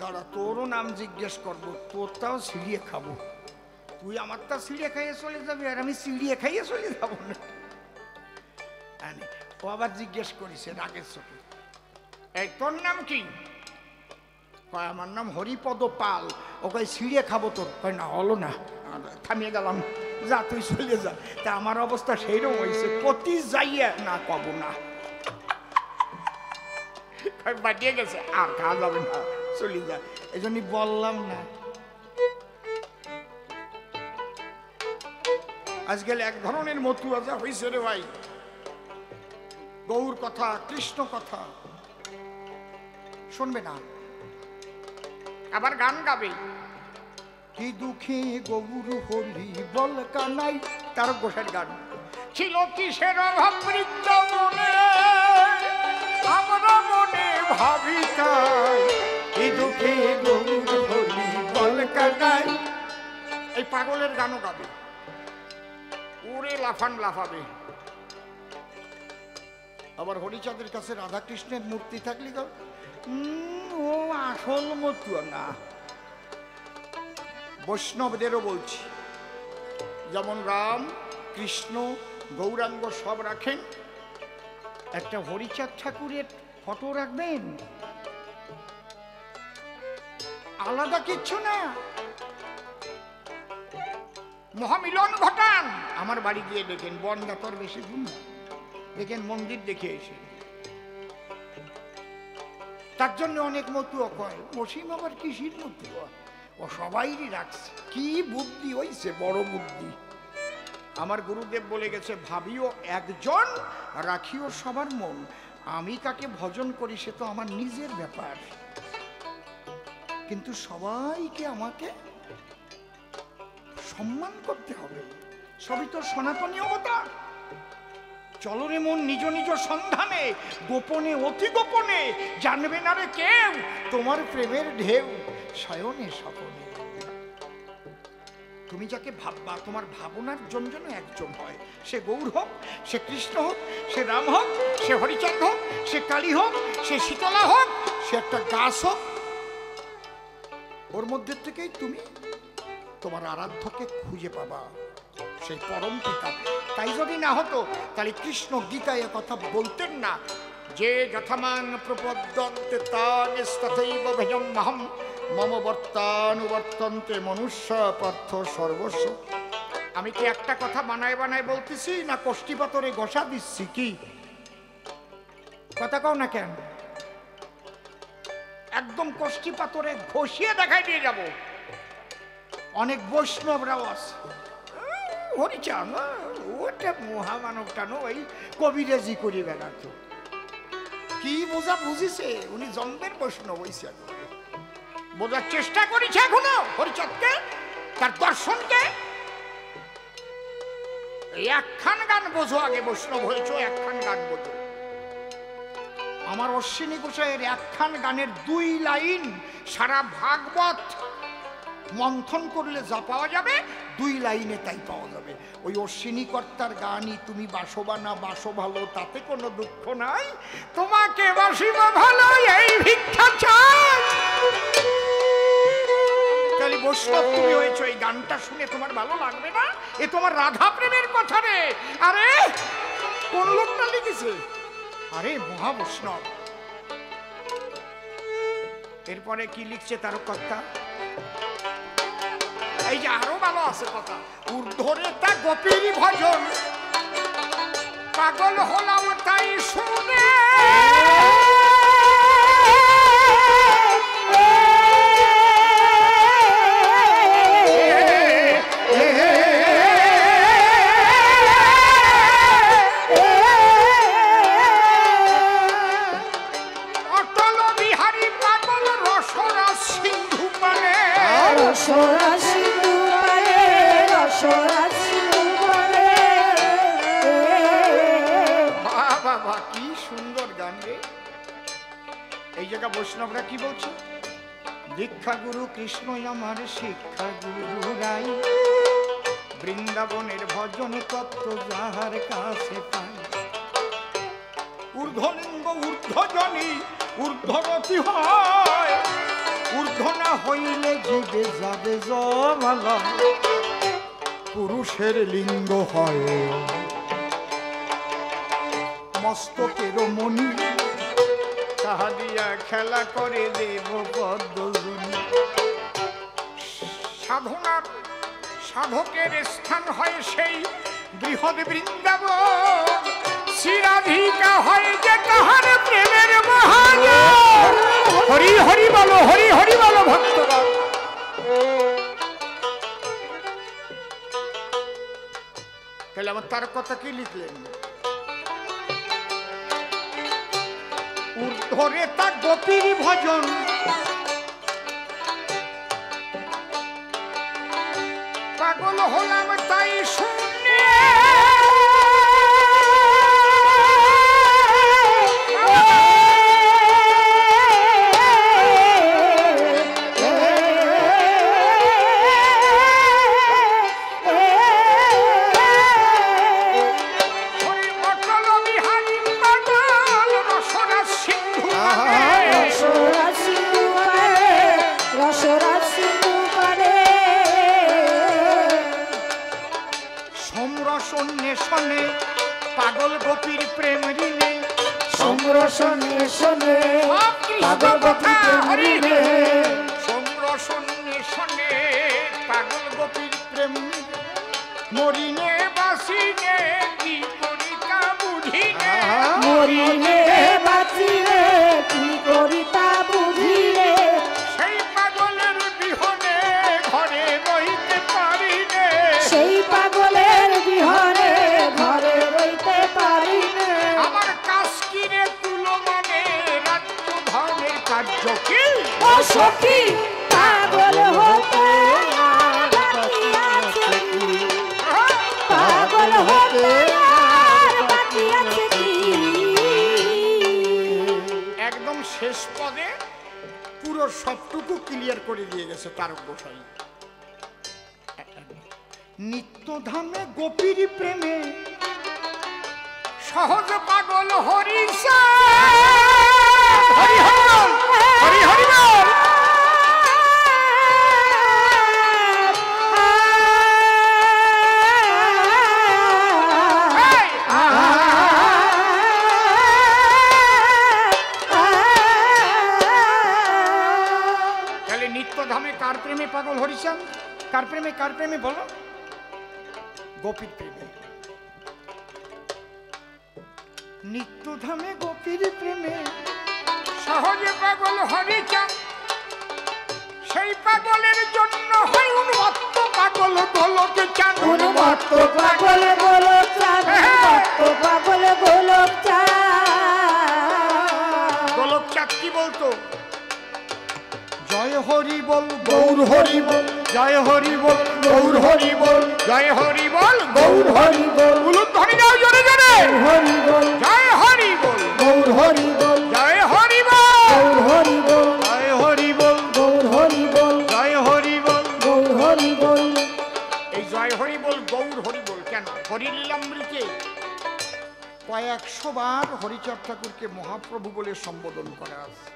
দাঁড়া, তোরও নাম জিজ্ঞেস করবো, তোরটাও ছিঁড়িয়ে খাবো। তুই আমারটা ছিঁড়ে খাইয়ে চলে যাবি, আর আমি ছিঁড়িয়ে খাইয়ে চলে যাবো না। ও আবার জিজ্ঞেস করেছে রাগের চোখে, এই তোর নাম কি? কয় আমার নাম হরিপদ পাল। ও কয় ছিঁড়িয়ে খাবো তোর? কয় না হলো না, থামিয়ে গেলাম, যা তুই চলে যা। তা আমার অবস্থা সেইরকম হয়েছে, পতি যাইয়া না কব না, বাটিয়ে গেছে আর খাওয়া যাবে না, চলে যা। এই জন্যই বললাম না। আজকাল এক ধরনের মতুয়া হয়েছে রে ভাই, গৌর কথা কৃষ্ণ কথা শুনবে না, আবার গান গাবে। কি দুঃখে গৌর হলি বল কানাই, তার গোসার গান। ছিল কিসের অভাব বৃন্দাবনে, আমরা মনে ভাবি তাই, কি দুঃখে গৌর হলি বল কানাই। এই পাগলের গানও গাবে, উড়ে লাফান লাফাবে। আবার হরিচাঁদের কাছে রাধা কৃষ্ণের মূর্তি থাকলে ও আসল মতুয়া না। বৈষ্ণবদেরও বলছি, যেমন রাম কৃষ্ণ গৌরাঙ্গ সব রাখেন, একটা হরিচাঁদ ঠাকুরের ফটো রাখবেন, আলাদা কিচ্ছু না, মহামিলন ঘটান। আমার বাড়ি গিয়ে দেখেন, বনগাতর বেশি দূর না, দেখেন মন্দির দেখে এসে। তার জন্য অনেক মতুয়া কয় অসীম আবার কিসির মতুয়া, ও সবাইরই রাখছে। কি বুদ্ধি হইছে, বড় বুদ্ধি। আমার গুরুদেব বলে গেছে, ভাবিও একজন রাখিও সবার মন। আমি কাকে ভজন করি সে তো আমার নিজের ব্যাপার, কিন্তু সবাইকে আমাকে সম্মান করতে হবে, সবই তো সনাতনী অবতার। চলো রে মন নিজ নিজ সন্ধানে, গোপনে অতি গোপনে জানবে না রে কেউ, তোমার প্রেমের ঢেউ শয়নে স্বপনে। তুমি যাকে ভাববা, তোমার ভাবনার জন যেন একজন হয়। সে গৌর হোক, সে কৃষ্ণ হোক, সে রাম হোক, সে হরিচাঁদ হোক, সে কালী হোক, সে শীতলা হোক, সে একটা গাছ হোক, ওর মধ্যে থেকেই তুমি তোমার আরাধ্যকে খুঁজে পাবা, সেই পরম পিতা। তাই যদি না হতো তাহলে কৃষ্ণ গীতায় কথা বলতেন না যে যথামান প্রপদ্যন্তে তাগস্তথৈব ভজম্যহম মম বর্তানুবর্তন্তে মনুষ্য পার্থ সর্বস্ব। আমি কি একটা কথা বানায় বানায় বলতেছি, না কষ্টিপাতরে ঘষা দিচ্ছি? কি কথা কও না কেন? একদম কষ্টিপাতরে ঘষিয়ে দেখাই দিয়ে যাব। অনেক বৈষ্ণবরাও আছে, হরিচাঁদ ওটা মহামানবটা ওই কবিরাজি করি বেড়াতো, কি বোঝা বুঝিছে, উনি জন্মের বৈষ্ণব হইছে, বোঝার চেষ্টা করেছে এখনো হরিচাঁদকে, তার দর্শনকে। একখান গান বোঝো, আগে বৈষ্ণব হয়েছ, একখান গান বোঝো। আমার অশ্বিনী গোসাইয়ের একখান গানের 2 লাইন সারা ভাগবত মন্থন করলে যা পাওয়া যাবে, 2 লাইনে তাই পাওয়া যাবে। ওই অশ্বিনী কর্তার গানই তুমি বাসবা না বাসো ভালো, তাতে কোনো দুঃখ নাই, তোমাকে বাসিব ভালো এই ভিক্ষা চাই। তাহলে বৈষ্ণব তুমি হয়েছো, এই গানটা শুনে তোমার ভালো লাগবে না? এ তোমার রাধা প্রেমের কথা রে। আরে কোন লোকটা লিখেছে? আরে মহাবৈষ্ণব। এরপরে কি লিখছে তার কর্তা? এই যে আরো ভালো আছে কথা, ঊর্ধ্বরে তা গোপীর ভজন, পাগল হলাম তাই শুনে, গান রে। এই জায়গা বৈষ্ণবরা কি বলছে? দীক্ষা গুরু কৃষ্ণ আমার শিক্ষা গুরু রাই, বৃন্দাবনের ভজন তত্ত্ব যাহার কাছে পাই। ঊর্ধ্বলিঙ্গ ঊর্ধ্বজনী ঊর্ধ্বগতি হয়, ঊর্ধ্ব না হইলে জীবে যাবে জমালা, পুরুষের লিঙ্গ হয় মস্তকের মণি, তাহা দিয়া খেলা করে দেব পদ্মজনী। সাধনার সাধকের স্থান হয় সেই বৃহৎ বৃন্দাবন, শ্রীরাধিকা হয় যে তাহার প্রেমের মহাজন। হরি হরি বলো, হরি হরি বলো ভক্তগণ। তাহলে আমার তার কথা কি লিখলেন? ঊর্ধ্বরে তা গোপীর ভজন, পাগল হলাম তাই শুনে, পাগল গোপীর প্রেম ঋণে, সমরসনে শোনে পাগল গোপীর প্রেম ঋণে, সমরসনে শোনে পাগল গোপীর প্রেম মরিনে বাসিনে কি করিতা বুঝিনে, মরিনে বাঁচিলে কি করিতা বুঝিলে, সেই পাগলের বিহনে ঘরে রইতে পারিনে, সেই পাগলের বিহনে ঘরে রইতে পারিনে। আমার কাশকিরে তুলো মানে রাজ্য ধনের কার্য কি? ও সখী পাগল হতে আর বাকি আছে কি, পাগল হতে আর বাকি আছে কি। একদম শেষ পদে পুরো সবটুকু ক্লিয়ার করে দিয়ে গেছে তারক গোসাই। নিত্যধামে গোপীর প্রেমে সহজ পাগল হরিষা, হরি হরি বল, হরি হরি বল। তাহলে নিত্যধামে কার প্রেমে পাগল হরিষা? কার প্রেমে, কার প্রেমে বলো? গোপীর প্রেমে। নিত্যধামে গোপীর প্রেমে সহজে পাগল হরিচাঁদ, সেই পাগলের জন্য হয় উন্মত্ত পাগল গোলকে চাঁদ, উন্মত্ত পাগল গোলক চাঁদ, উন্মত্ত পাগল গোলক চাঁদ। গোলক চাঁদ কি বলতো? জয় হরি বল গৌর হরি বল, জয় হরি বল গৌর হরি বল, জয় হরি বল গৌর হরি বল। বলুন ধরি যাও জোরে জোরে, হরি বল জয় হরি বল গৌর হরি বল, জয় হরি বল গৌর হরি বল, জয় হরি বল গৌর হরি বল, জয় হরি বল গৌর হরি বল। এই জয় হরি বল গৌর হরি বল কেন? হরিলীলামৃতে কয়েকশো বার হরিচাঁদ ঠাকুরকে মহাপ্রভু বলে সম্বোধন করা আছে।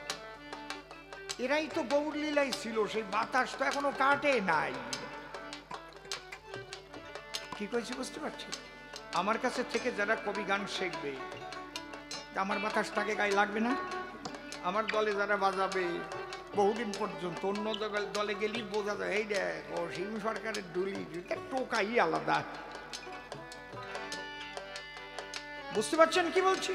এরাই তো গৌর লীলাই ছিল, সেই বাতাস তো এখনো কাটে নাই। কি কইছি বুঝতে পারছি? আমার কাছে থেকে যারা কবি গান শিখবে, আমার বাতাসটাকে গায়ে লাগবে না? আমার দলে যারা বাজাবে বহুদিন পর্যন্ত, অন্য দলে গেলেই বোঝা যায় এই দেখ অসীম সরকারের ডুলি টোকাই আলাদা। বুঝতে পারছেন কি বলছি?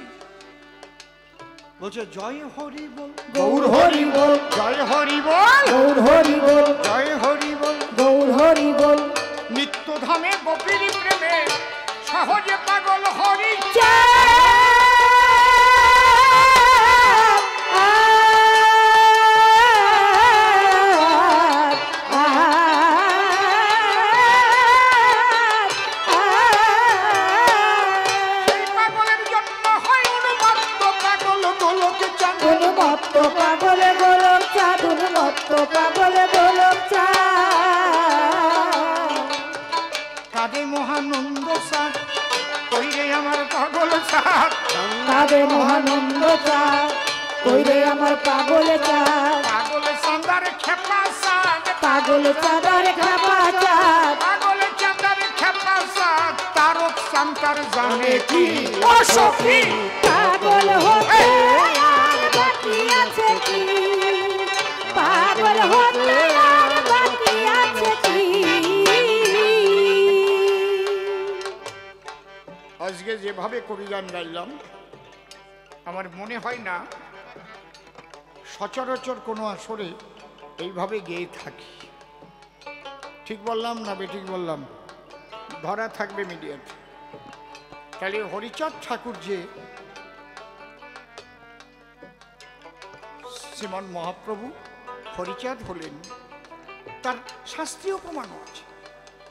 বলছে জয় হরি বল গৌর হরি বল, জয় হরি বল গৌর হরি বল, জয় হরি বল গৌর হরি বল। নিত্যধামে গোপীর প্রেমে সহজে পাগল হরি সেই পাগলের জন্য হয় উন্মত্ত পাগল ওরে আমার পাগল চাঁদ, পাগল চাঁদার খেপা চাঁদ, পাগল চাঁদার খাপা চাঁদ, পাগল চাঁদার খেপা চাঁদ, তারক চাঁদার জানে কি ও সখী। পাগল হতে আর বাকি আছে কি, পাগল হতে আর বাকি আছে কি। আজকে যেভাবে কবি গান গাইলাম আমার মনে হয় না সচরাচর কোনো আসরে এইভাবে গেয়ে থাকি। ঠিক বললাম না বেঠিক বললাম? ধরা থাকবে মিডিয়াতে। তাহলে হরিচাঁদ ঠাকুর যে শ্রীমান মহাপ্রভু হরিচাঁদ হলেন তার শাস্ত্রীয় প্রমাণও আছে।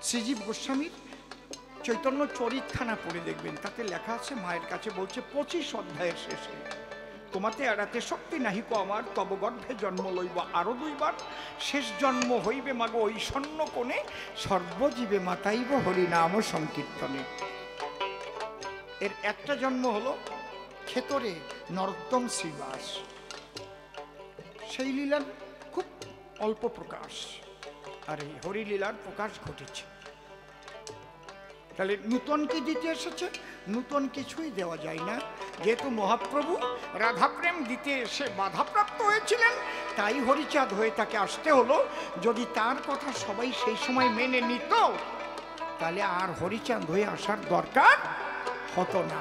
শ্রীজীব গোস্বামীর চৈতন্য চরিতখানা পড়ে দেখবেন, তাতে লেখা আছে, মায়ের কাছে বলছে 25 অধ্যায়ের শেষে, তোমাতে এড়াতে শক্তি নাহিক আমার, তব গর্ভে জন্ম লইব আরো 2 বার, শেষ জন্ম হইবে মাগো ওই স্বর্ণ কোণে, সর্বজীবে মাতাইব হরিনাম সংকীর্তনে। এর একটা জন্ম হলো ক্ষেতরে নরোত্তম শ্রীবাস, সেই লীলার খুব অল্প প্রকাশ, আর এই হরিলীলার প্রকাশ ঘটেছে। তাহলে নূতন কি দিতে এসেছে? নূতন কিছুই দেওয়া যায় না, যেহেতু মহাপ্রভু রাধাপ্রেম দিতে এসে বাধাপ্রাপ্ত হয়েছিলেন, তাই হরিচাঁদ হয়ে তাকে আসতে হলো। যদি তার কথা সবাই সেই সময় মেনে নিত তাহলে আর হরিচাঁদ হয়ে আসার দরকার হতো না।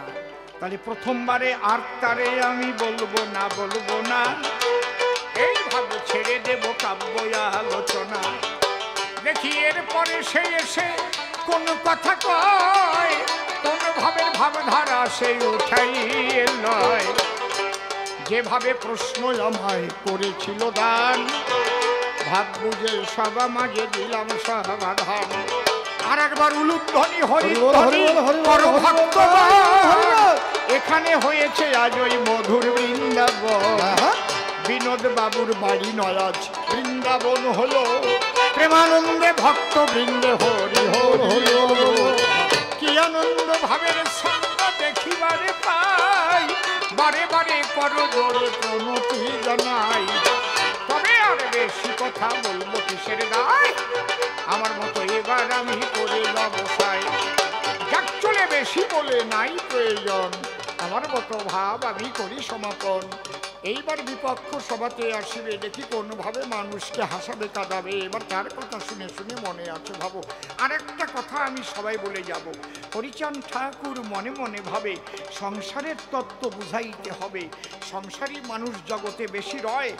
তাহলে প্রথমবারে আর তারে আমি বলবো না, বলবো না, এইভাবে ছেড়ে দেব কাব্য আলোচনা। দেখি এরপরে সে এসে কোন কথা কয়, কোন ভাবের ভাবধারা সে উঠাই নয়। যেভাবে প্রশ্ন আমায় করেছিল দান, ভাব বুঝে সবা মাঝে দিলাম সমাধান। আর একবার উলুধ্বনি হরিধ্বনি করো ভক্তগণ, এখানে হয়েছে আজ ওই মধুর বৃন্দাবন। বিনোদ বাবুর বাড়ি নয় আজ বৃন্দাবন হলো, প্রেমানন্দে ভক্ত বৃন্দে হরি হরি হরি। কি আনন্দ ভাবের সঙ্গ দেখিবারে পাই, বারে বারে করো জোরে প্রণতি জানাই। তবে আর বেশি কথা বলবো কিসের গায়, আমার মতো এবার আমি করে ব্যবসায়। যাক চলে বেশি বলে নাই প্রয়োজন, আমার মতো ভাব আমি করি সমাপন। এইবার বিপক্ষ সভাতে আসিবে, দেখি কোনোভাবে মানুষকে হাসাবে কাঁদাবে। এবার তার কথা শুনে শুনে মনে আছে ভাবো। আরেকটা কথা আমি সবাই বলে যাব, হরিচাঁদ ঠাকুর মনে মনে ভাবে সংসারের তত্ত্ব বুঝাইতে হবে। সংসারী মানুষ জগতে বেশি রয়,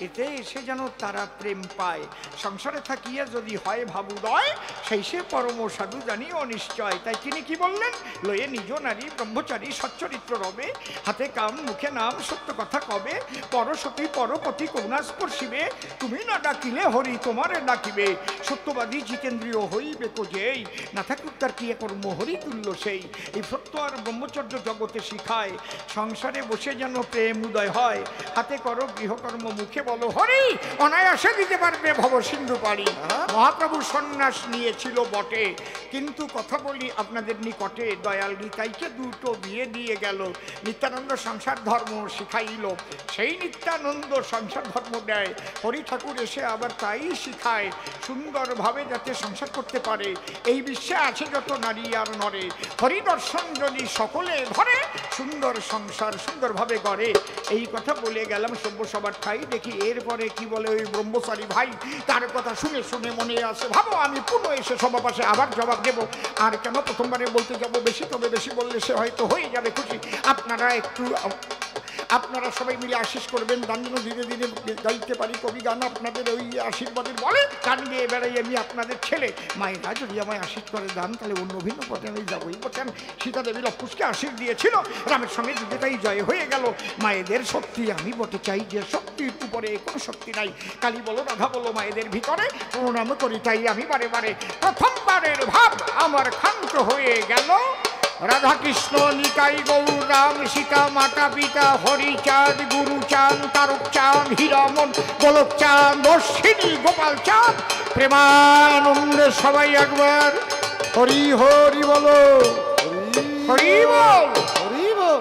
এতে এসে যেন তারা প্রেম পায়। সংসারে থাকিয়া যদি হয় ভাবুদয়, সেই সে পরম সাধু জানিও নিশ্চয়। তাই তিনি কি বললেন, লয়ে নিজ নারী ব্রহ্মচারী সচ্চরিত্র রবে, হাতে কাম মুখে নাম সত্য কথা কবে, পরসতী পরপতি করুণা স্পর্শিবে, তুমি না ডাকিলে হরি তোমারে ডাকিবে, সত্যবাদী জিতেন্দ্রীয় হইবে কোজেই, না থাকুক তার ক্রিয়া কর্ম হরি তুল্য সেই। এই সত্য আর ব্রহ্মচর্য জগতে শিখায়, সংসারে বসে যেন প্রেম উদয় হয়। হাতে করো গৃহকর্ম মুখে বলো হরি, অনায়াসে দিতে পারবে ভব সিন্ধু পারি। মহাপ্রভু সন্ন্যাস নিয়েছিল বটে, কিন্তু কথা বলি আপনাদের নিকটে, দয়াল নিতাইকে 2টো বিয়ে দিয়ে গেল। নিত্যানন্দ সংসার ধর্ম শিখাইল, সেই নিত্যানন্দ সংসার ধর্ম দেয়। হরি ঠাকুর এসে আবার তাই শিখায়, সুন্দরভাবে যাতে সংসার করতে পারে। এই বিশ্বে আছে যত নারী আর নরে, হরি দর্শন যদি সকলে ধরে, সুন্দর সংসার সুন্দরভাবে গড়ে। এই কথা বলে গেলাম সভ্য সবার ঠাই। দেখি এরপরে কি বলে ওই ব্রহ্মচারী ভাই, তার কথা শুনে শুনে মনে আসে, ভাবো আমি পুনঃ এসে সবার পাশে আবার জবাব দেব। আর কেন প্রথমবারে বলতে যাব বেশি, তবে বেশি বললে সে হয়তো হয়ে যাবে খুশি। আপনারা সবাই মিলে আশীষ করবেন, গান যেন ধীরে ধীরে গাইতে পারি কবি গান আপনাদের ওই আশীর্বাদের বলে। গান গিয়ে বেড়াই আমি আপনাদের ছেলে। মায়েরা যদি আমায় আশীষ করে দান, তাহলে অন্য ভিন্ন পথে আমি যাবই বটেন। সীতা দেবী লক্ষুষকে আশীষ দিয়েছিল, রামের সঙ্গে যুদ্ধটাই জয় হয়ে গেল। মায়েদের শক্তি আমি বটে চাই, যে শক্তির উপরে কোনো শক্তি নাই। কালী বলো রাধা বলো মায়েদের ভিতরে, প্রণাম করি তাই আমি বারে বারে। প্রথমবারের ভাব আমার ক্ষান্ত হয়ে গেল, রাধা কৃষ্ণ নিতাই গৌর রাম সীতা মাতা পিতা হরিচাঁদ গুরুচাঁদ তারকচাঁদ হীরামন গোলকচাঁদ অশ্বিনী গোপাল চাঁদ। প্রেমানন্দে সবাই একবার হরি হরি বলো, হরি বল, হরি বল।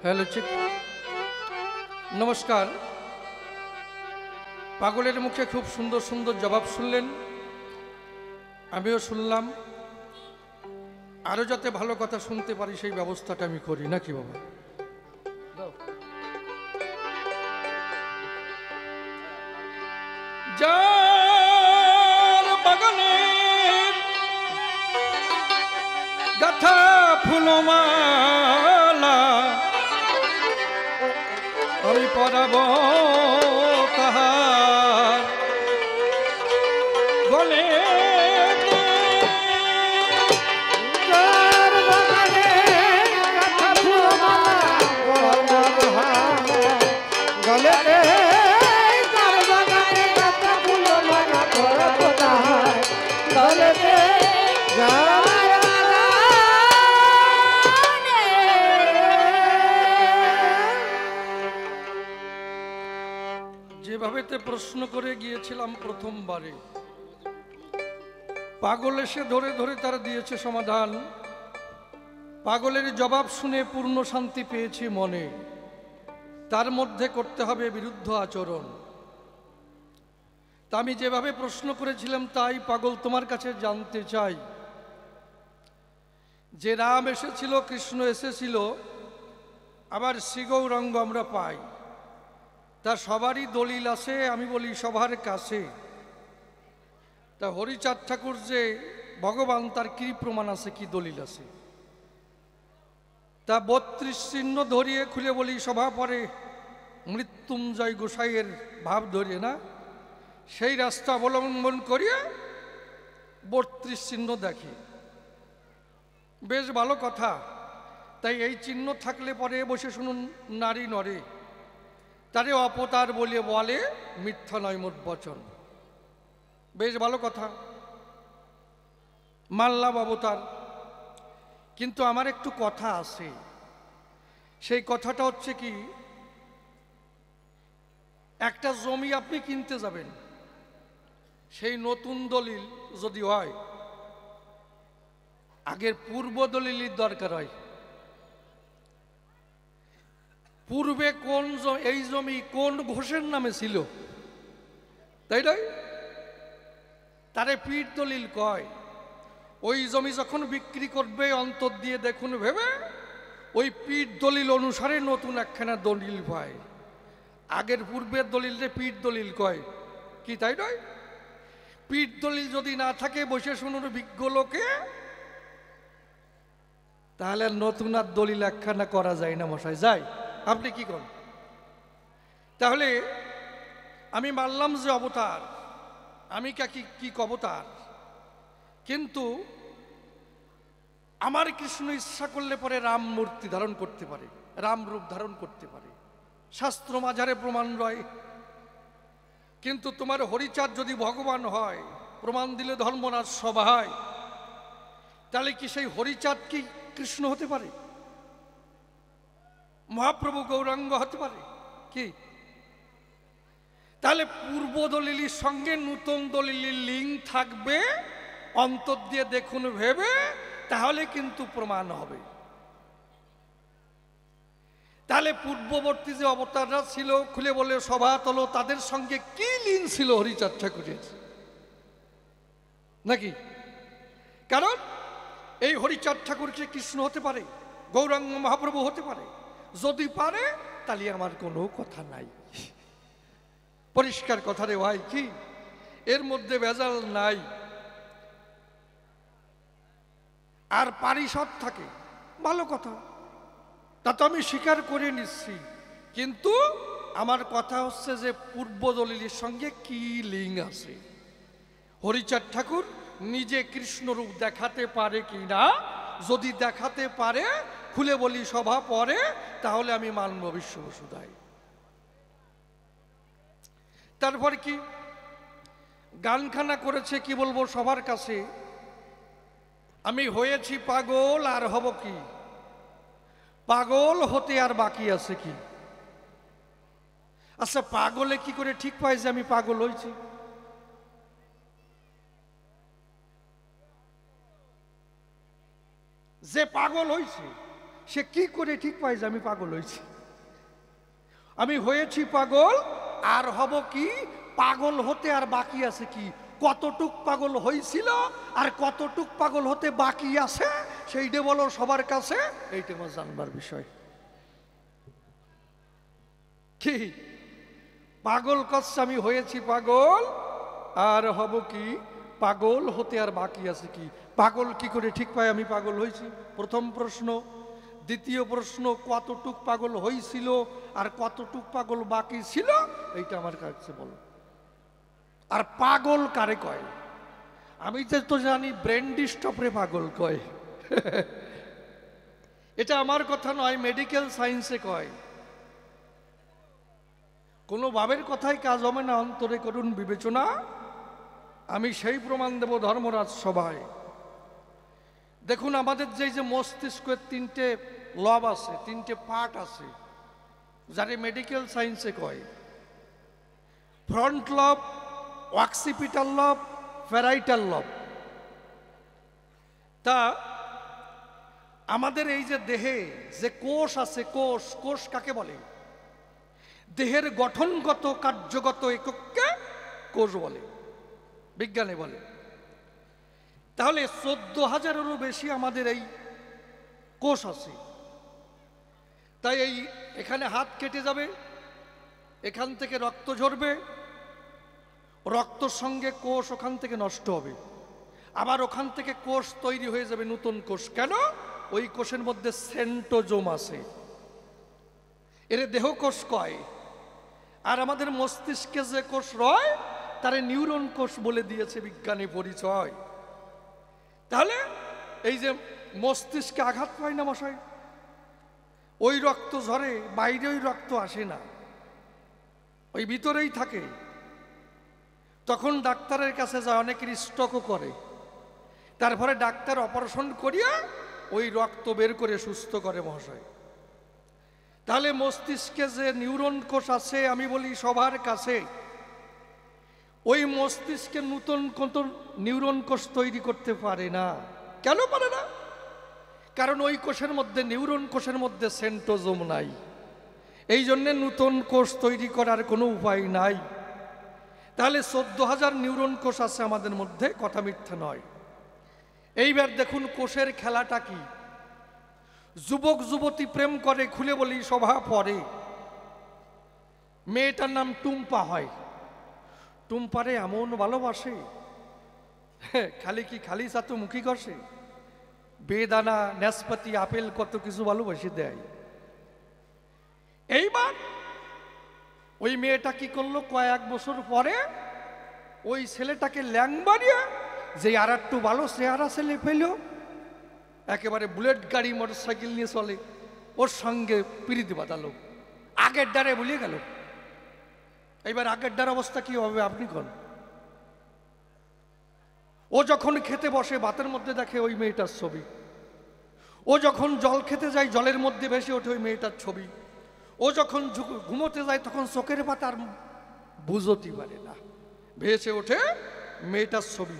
হ্যালো চিক, নমস্কার। পাগলের মুখে খুব সুন্দর সুন্দর জবাব শুনলেন, আমিও শুনলাম। আরও যাতে ভালো কথা শুনতে পারি সেই ব্যবস্থাটা আমি করি, নাকি বাবা? যার বাগানের গাথা ফুলমালা আমি পরাব কাহার গলে, যেভাবেতে প্রশ্ন করে গিয়েছিলাম প্রথমবারে, পাগল এসে ধরে ধরে তারা দিয়েছে সমাধান। পাগলের জবাব শুনে পূর্ণ শান্তি পেয়েছি মনে, তার মধ্যে করতে হবে বিরুদ্ধ আচরণ। তা আমি যেভাবে প্রশ্ন করেছিলাম তাই পাগল তোমার কাছে জানতে চাই, যে রাম এসেছিল, কৃষ্ণ এসেছিল, আবার শ্রীগৌরাঙ্গ আমরা পাই, তা সবারই দলিল আছে। আমি বলি সবার কাছে। তা হরিচাঁদ ঠাকুর যে ভগবান, তার কি প্রমাণ আছে, কি দলিল আছে? তা 32 চিহ্ন ধরিয়ে খুলে বলি সভা পরে মৃত্যুঞ্জয় গোসাইয়ের ভাব ধরিয়ে না, সেই রাস্তা অবলম্বন করিয়া 32 চিহ্ন দেখে। বেশ ভালো কথা। তাই এই চিহ্ন থাকলে পরে বসে শুনুন, নারী নরে তারে অপতার বলে বলে, মিথ্যা নয় মোট বচন। বেশ ভালো কথা, মানলাম অবতার। কিন্তু আমার একটু কথা আছে। সেই কথাটা হচ্ছে কি, একটা জমি আপনি কিনতে যাবেন, সেই নতুন দলিল যদি হয়, আগের পূর্ব দলিলের দরকার হয়। পূর্বে কোন এই জমি কোন ঘোষের নামে ছিল, তাই নয়? তারে পীঠ দলিল কয়। ওই জমি যখন বিক্রি করবে অন্তর দিয়ে দেখুন ভেবে ওই পীঠ দলিল অনুসারে নতুন একখানা দলিল পায়। আগের পূর্বের দলিলে পীঠ দলিল কয় কি, তাই নয়? পীঠ দলিল যদি না থাকে বসে শুনুন বিজ্ঞ লোকে, তাহলে নতুন আর দলিল একখানা করা যায় না মশাই, যায়? আপনি কি করেন? তাহলে আমি মানলাম যে অবতার, আমি কি অবতার, কিন্তু আমার কৃষ্ণ ইচ্ছা করলে পরে রাম মূর্তি ধারণ করতে পারে, রাম রূপ ধারণ করতে পারে, শাস্ত্র মাঝারে প্রমাণ রয়। কিন্তু তোমার হরিচাঁদ যদি ভগবান হয়, প্রমাণ দিলে ধর্মনাথ সভা হয়, তাহলে কি সেই হরিচাঁদ কি কৃষ্ণ হতে পারে? মহাপ্রভু গৌরাঙ্গ হতে পারে কি? তাহলে পূর্ব দলিলের সঙ্গে নতুন দলিলের লিঙ্ক থাকবে, অন্তর দিয়ে দেখুন ভেবে, তাহলে কিন্তু প্রমাণ হবে। তাহলে পূর্ববর্তী যে অবতাররা ছিল, খুলে বলে সভা তল, তাদের সঙ্গে কি লিঙ্ক ছিল হরিচাঁদ ঠাকুরের, নাকি? কারণ এই হরিচাঁদ ঠাকুর কি কৃষ্ণ হতে পারে, গৌরাঙ্গ মহাপ্রভু হতে পারে? যদি পারে তাহলে আমার কোনো কথা নাই। পরিষ্কার কথা রে ভাই, কি এর মধ্যে ভেজাল নাই। আর পারিষদ থাকে, ভালো কথা, তা তো আমি স্বীকার করে নিচ্ছি। কিন্তু আমার কথা হচ্ছে যে পূর্ব দলিলের সঙ্গে কি লিঙ্ক আছে। হরিচাঁদ ঠাকুর নিজে কৃষ্ণরূপ দেখাতে পারে কি না? যদি দেখাতে পারে, খুলে বলি সভা পরে, তাহলে আমি মানব বিশ্ব বসুদায়। তারপর কি গানখানা করেছে, কি বলবো সবার কাছে, আমি হয়েছি পাগল আর হব কি, পাগল হতে আর বাকি আছে কি? আচ্ছা, পাগলে কি করে ঠিক পাই যে আমি পাগল হয়েছি? যে পাগল হয়েছে সে কি করে ঠিক পায় যে আমি পাগল হয়েছি? আমি হয়েছি পাগল, আর হব কি? পাগল হতে আর বাকি আছে কি? কতটুক পাগল হয়েছিল আর কতটুক পাগল হতে বাকি আছে সেইটা বলো সবার কাছে, এইটা আমার জানবার বিষয়। কি পাগল করছে? আমি হয়েছি পাগল, আর হব কি? পাগল হতে আর বাকি আছে কি? পাগল কি করে ঠিক পায় আমি পাগল হয়েছি? প্রথম প্রশ্ন। দ্বিতীয় প্রশ্ন, কতটুক পাগল হয়েছিল আর কতটুক পাগল বাকি ছিল, এইটা আমার কাছে বলো। আর পাগল কারে কয়? আমি যে তো জানি ব্রেন ডিস্টার্বরে পাগল কয়। এটা আমার কথা নয়, মেডিকেল সায়েন্সে কয়। কোনো ভাবের কথাই কাজ হবে না, অন্তরে করুন বিবেচনা। আমি সেই প্রমাণ দেব ধর্মরাজ সভায়। দেখুন, আমাদের যে মস্তিষ্কের তিনটে লব আছে, তিনটে পার্ট আছে, যারে মেডিকেল সায়েন্সে কয় ফ্রন্ট লব, অক্সিপিটাল লব, প্যারাইটাল লব। তা আমাদের এই যে দেহে যে কোষ আছে, কোষ কোষ কাকে বলে? দেহের গঠনগত কার্যগত এককে কোষ বলে, বিজ্ঞানে বলে। তাহলে 14,000-এরও বেশি আমাদের এই কোষ আছে। তাই এই এখানে হাত কেটে যাবে, এখান থেকে রক্ত ঝরবে, রক্তর সঙ্গে কোষ ওখান থেকে নষ্ট হবে, আবার ওখান থেকে কোষ তৈরি হয়ে যাবে, নতুন কোষ। কেন? ওই কোষের মধ্যে সেন্ট্রোজোম আছে, এর দেহ কোষ কয়। আর আমাদের মস্তিষ্কে যে কোষ রয় তারে নিউরন কোষ বলে দিয়েছে বিজ্ঞানী পরিচয়। তাহলে এই যে মস্তিষ্কে আঘাত পায় না মশাই, ওই রক্ত ঝরে, বাইরে ওই রক্ত আসে না, ওই ভিতরেই থাকে। তখন ডাক্তারের কাছে যায়, অনেকের স্ট্রোকও করে, তারপরে ডাক্তার অপারেশন করিয়া ওই রক্ত বের করে সুস্থ করে মহাশয়। তাহলে মস্তিষ্কে যে নিউরন কোষ আছে, আমি বলি সবার কাছে, ওই মস্তিষ্কে নতুন কত নিউরন কোষ তৈরি করতে পারে না। কেন পারে না? কারণ ওই কোষের মধ্যে, নিউরন কোষের মধ্যে সেন্ট্রোজোম নাই, এই জন্যে নতুন কোষ তৈরি করার কোনো উপায় নাই। তাহলে 14,000 নিউরন কোষ আছে আমাদের মধ্যে, কথা মিথ্যা নয়। এইবার দেখুন কোষের খেলাটা কি। যুবক যুবতী প্রেম করে, খুলে বলি সভা পরে। মেয়েটার নাম টুম্পা হয়, টুম্পারে এমন ভালোবাসে, খালি কি খালি সাথে মুখী কষে, বেদানা, নাশপাতি, আপেল, কত কিছু ভালোবাসে দেয়। এইবার ওই মেয়েটা কি করলো, কয়েক বছর পরে ওই ছেলেটাকে ল্যাং বাড়িয়ে, যে আর একটু ভালো চেহারা ছেলে পেল, একেবারে বুলেট গাড়ি মোটর সাইকেল নিয়ে চলে, ওর সঙ্গে প্রীতি বাঁধালো, আগের ডারে ভুলিয়ে গেল। এইবার আগের ডার অবস্থা কি হবে আপনি কোন? ও যখন খেতে বসে, ভাতের মধ্যে দেখে ওই মেয়েটার ছবি। ও যখন জল খেতে যায়, জলের মধ্যে ভেসে ওঠে ওই মেয়েটার ছবি। ও যখন ঘুমোতে যায়, তখন চোখের পাতা আর বুঝতে পারে না, ভেসে ওঠে মেয়েটার ছবি।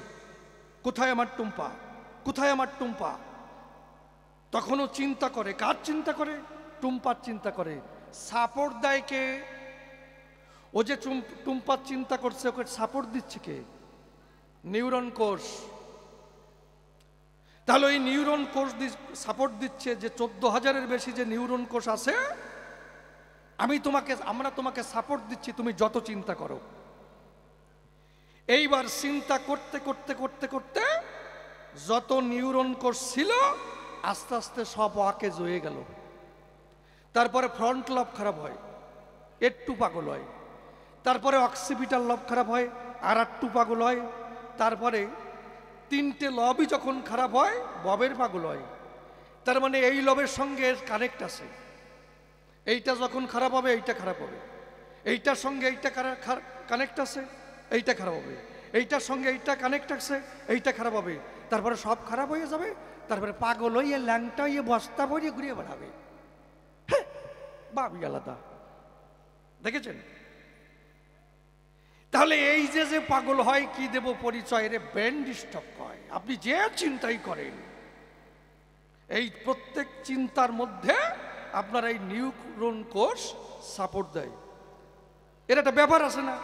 কোথায় আমার টুম্পা, কোথায় আমার টুম্পা? তখনও চিন্তা করে, কার চিন্তা করে? টুম্পার চিন্তা করে। সাপোর্ট দেয় কে? ও যে টুম্পার চিন্তা করছে, ওকে সাপোর্ট দিচ্ছে কে? নিউরন কোষ। তাহলে ওই নিউরন কোষ সাপোর্ট দিচ্ছে যে 14,000-এর বেশি যে নিউরন কোষ আছে, আমরা তোমাকে সাপোর্ট দিচ্ছি, তুমি যত চিন্তা করো। এইবার চিন্তা করতে করতে করতে করতে যত নিউরন কোষ ছিল আস্তে আস্তে সব অকেজ হয়ে গেল। তারপরে ফ্রন্ট লব খারাপ হয়, একটু পাগল হয়। তারপরে অক্সিপিটাল লব খারাপ হয়, আর একটু পাগল হয়। তারপরে তিনটে লবই যখন খারাপ হয়, ববের পাগল হয়। তার মানে এই লবের সঙ্গে কানেক্ট আছে, এইটা যখন খারাপ হবে এইটা খারাপ হবে, এইটার সঙ্গে এইটা কানেক্ট আছে, এইটা খারাপ হবে, এইটার সঙ্গে এইটা কানেক্ট আছে, এইটা খারাপ হবে। তারপরে সব খারাপ হয়ে যাবে, তারপরে পাগল হইয়ে ল্যাংটা হইয়ে বস্তা ভরিয়ে ঘুরিয়ে বেড়াবে। হ্যাঁ, ভাবি আলাদা, দেখেছেন? তাহলে এই যে পাগল হয়, কি দেব পরিচয়? রে ব্রেন ডিস্টার্ব হয়। আপনি যে চিন্তাই করেন, এই প্রত্যেক চিন্তার মধ্যে আপনার এই নিউরন কোষ সাপোর্ট দেয়। এর একটা ব্যাপার আছে না,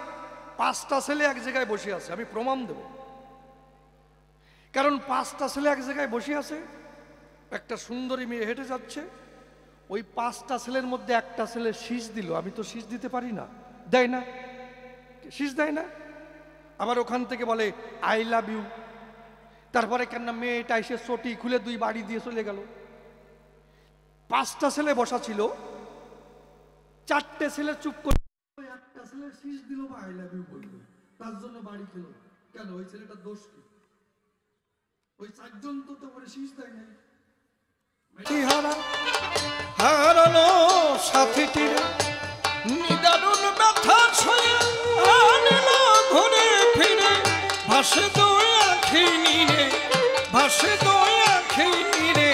5টা ছেলে এক জায়গায় বসে আছে, আমি প্রমাণ দেব। কারণ 5টা ছেলে এক জায়গায় বসে আছে, একটা সুন্দরী মেয়ে হেঁটে যাচ্ছে, ওই 5টা ছেলের মধ্যে একটা ছেলে শীষ দিল, আমি তো শীষ দিতে পারি না, দেয় না, শীষ দেয় না। আবার ওখান থেকে বলে আই লাভ ইউ। তারপরে কেন মেয়েটা এসে চটি খুলে 2 বাড়ি দিয়ে চলে গেল। 5টা ছেলে বসা ছিল, 4টে ছেলে চুপ করে, একটা ছেলে শীষ দিল বা আই লাভ ইউ বলল, তার জন্য বাড়ি খেল। কেন? ওই ছেলেটার দোষ কি? ওই 4জন তো তোমার শীষ দেয় নাই। হারানো সাথীটির নিদারুণ ব্যথা ছয়ে আনিল ঘুরে ফিরে, ভাসে দুই আঁখি নীরে, ভাসে দুই আঁখি নীরে,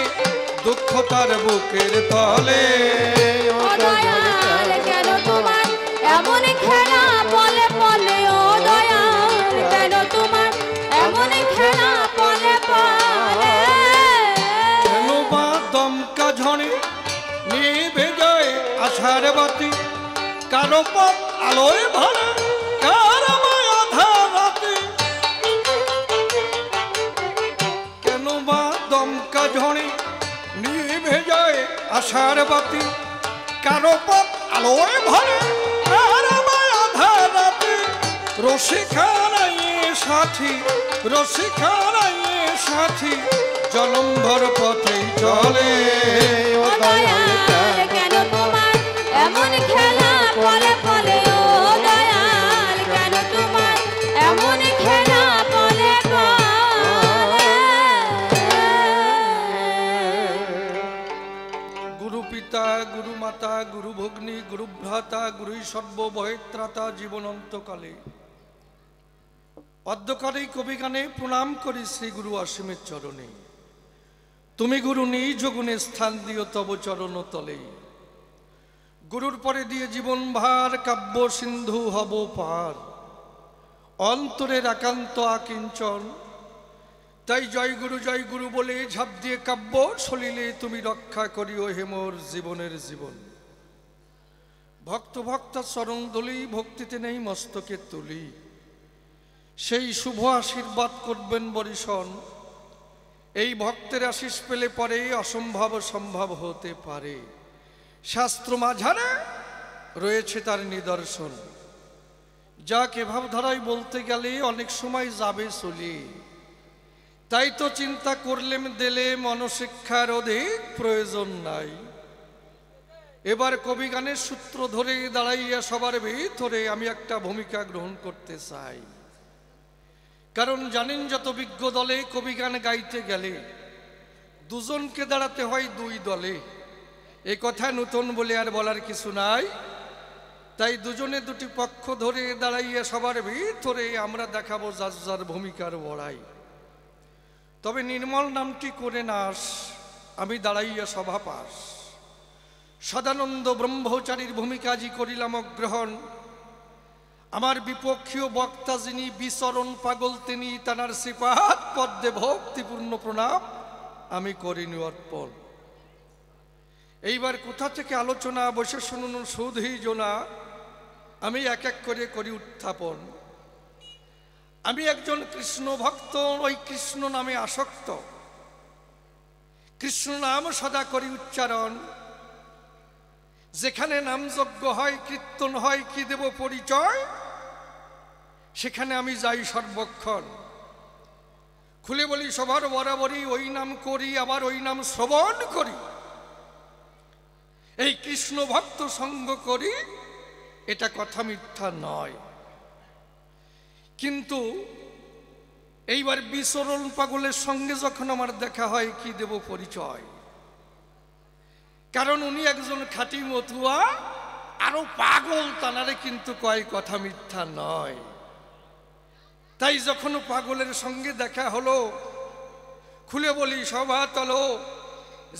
দুঃখ তার বুকের তলে। ও দয়াল কেন তোমার এমন খেলা বলে বলে, ও দয়াল কেন তোমার এমন খেলা বলে বলে। কেন বা দমকা ঝড়ে নিভে যায় আশার বাতি, কারো পথ আলোয় ভরে, কারো মায়া ধারাতে। কেন বা দমকা ঝড়ে নিভে যায় আশার বাতি, কারো পথ আলোয় ভরে, কারো মায়া ধারাতে। রসিখানায় সাথী, রসিখানায় সাথী, জলম্ভর পথে চলে। ও দয়াল কেন তোমার এমন খেলা বলে বলে, ও দয়াল কেন তোমার এমন খেলা বলে বলে। গুরু পিতা, গুরু মাতা, গুরু ভগ্নী, গুরু ভ্রাতা, গুরুই সর্বভয়ত্রাতা জীবন অন্তকালে। অদ্যকালেই কবিগানে প্রণাম করি শ্রী গুরু অসীমের চরণে। তুমি গুরু নিজ গুণে স্থান দিও তব চরণ তলে। গুরুর পরে দিয়ে জীবন ভার, কাব্য সিন্ধু হব পার, অন্তরের একান্ত আকিঞ্চন। তাই জয় গুরু বলে ঝাঁপ দিয়ে কাব্য সলিলে তুমি রক্ষা করিও হেমর জীবনের জীবন। ভক্ত ভক্তা চরণ দলি, ভক্তিতে নেই মস্তকে তুলি, সেই শুভ আশীর্বাদ করবেন বরিশন। এই ভক্তের আশিস পেলে পরে অসম্ভব সম্ভব হতে পারে। শাস্ত্র মাঝারে রয়েছে তার নিদর্শন, যাকে ভাবধারায় বলতে গেলে অনেক সময় যাবে চলে। তাই তো চিন্তা করলেম দিলে মনশিক্ষার অধিক প্রয়োজন নাই। এবার কবিগানের সূত্র ধরে দাঁড়াইয়া সবার ভিতরে আমি একটা ভূমিকা গ্রহণ করতে চাই। কারণ জানেন যত বিজ্ঞ দলে কবিগান গাইতে গেলে দুজনকে দাঁড়াতে হয় 2 দলে। এ কথা নতুন বলে আর বলার কিছু নাই। তাই দুজনে 2টি পক্ষ ধরে দাঁড়াইয়া সবার ভিতরে আমরা দেখাবো যার যার ভূমিকার বড়াই। তবে নির্মল নামটি করে নাশ, আমি দাঁড়াইয়া সভা পাশ। সদানন্দ ব্রহ্মচারীর ভূমিকাজি করিলাম গ্রহণ। আমার বিপক্ষীয় বক্তা যিনি বিচরণ পাগল তিনি, তানার শ্রীপাদ পদ্মে ভক্তিপূর্ণ প্রণাম আমি করিনি অর্পণ। এইবার কোথা থেকে আলোচনা বসে শুনুন সুধী জোনা, আমি এক এক করে করি উত্থাপন। আমি একজন কৃষ্ণ ভক্ত, ওই কৃষ্ণ নামে আসক্ত। কৃষ্ণ নাম সদা করি উচ্চারণ। যেখানে নামযজ্ঞ হয়, কীর্তন হয়, কি দেব পরিচয়, সেখানে আমি যাই সর্বক্ষণ। খুলে বলি সবার বরাবরই ওই নাম করি, আবার ওই নাম শ্রবণ করি। এই কৃষ্ণ ভক্ত সঙ্গ করি, এটা কথা মিথ্যা নয়। কিন্তু এইবার বিচরণ পাগলের সঙ্গে যখন আমার দেখা হয়, কি দেব পরিচয়, কারণ উনি একজন খাঁটি মতুয়া, আরো পাগল, তানারে কিন্তু কয় কথা মিথ্যা নয়। তাই যখন পাগলের সঙ্গে দেখা হলো, খুলে বলি সভা তলো,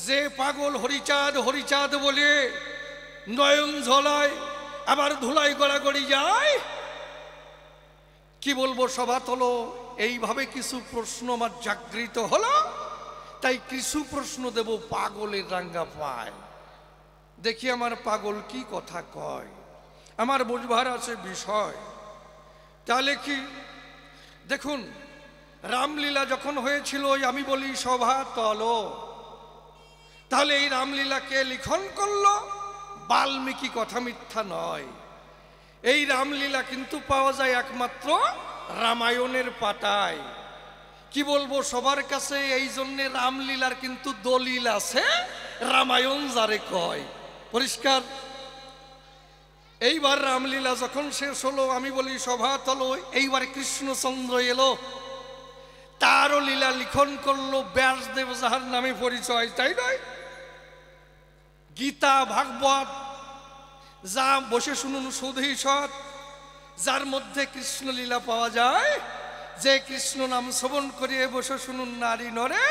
যে পাগল হরিচাঁদ হরিচাঁদ বলে নয়ন ঝলায়, আবার ধুলাই গড়াগড়ি যায়, কি বলবো সভা তলো। এইভাবে কিছু প্রশ্ন আমার জাগৃত হলো। তাই কিছু প্রশ্ন দেব পাগলের রাঙ্গা পায়, দেখি আমার পাগল কি কথা কয়, আমার বুঝবার আছে বিষয়। তাহলে কি দেখুন, রামলীলা যখন হয়েছিল আমি বলি সভা তল, তাহলে এই রামলীলাকে লিখন করলো বাল্মীকি, কথা মিথ্যা নয়। এই রামলীলা কিন্তু পাওয়া যায় একমাত্র রামায়ণের পাতায়। কি বলবো সবার কাছে, এই জন্যে রামলীলার কিন্তু দলিল আছে, রামায়ণ যারে কয়। পরিষ্কার? এইবার রামলীলা যখন শেষ হলো আমি বলি সভা তলো, এইবার কৃষ্ণচন্দ্র এলো, তারও লীলা লিখন করলো ব্যাসদেব, যাহার নামে পরিচয়, তাই নয়? গীতা ভাগবত যা বসে শুনুন শুধুই সৎ, যার মধ্যে কৃষ্ণ লীলা পাওয়া যায়, যে কৃষ্ণ নাম শ্রবণ করিয়ে বসে শুনুন নারী নরে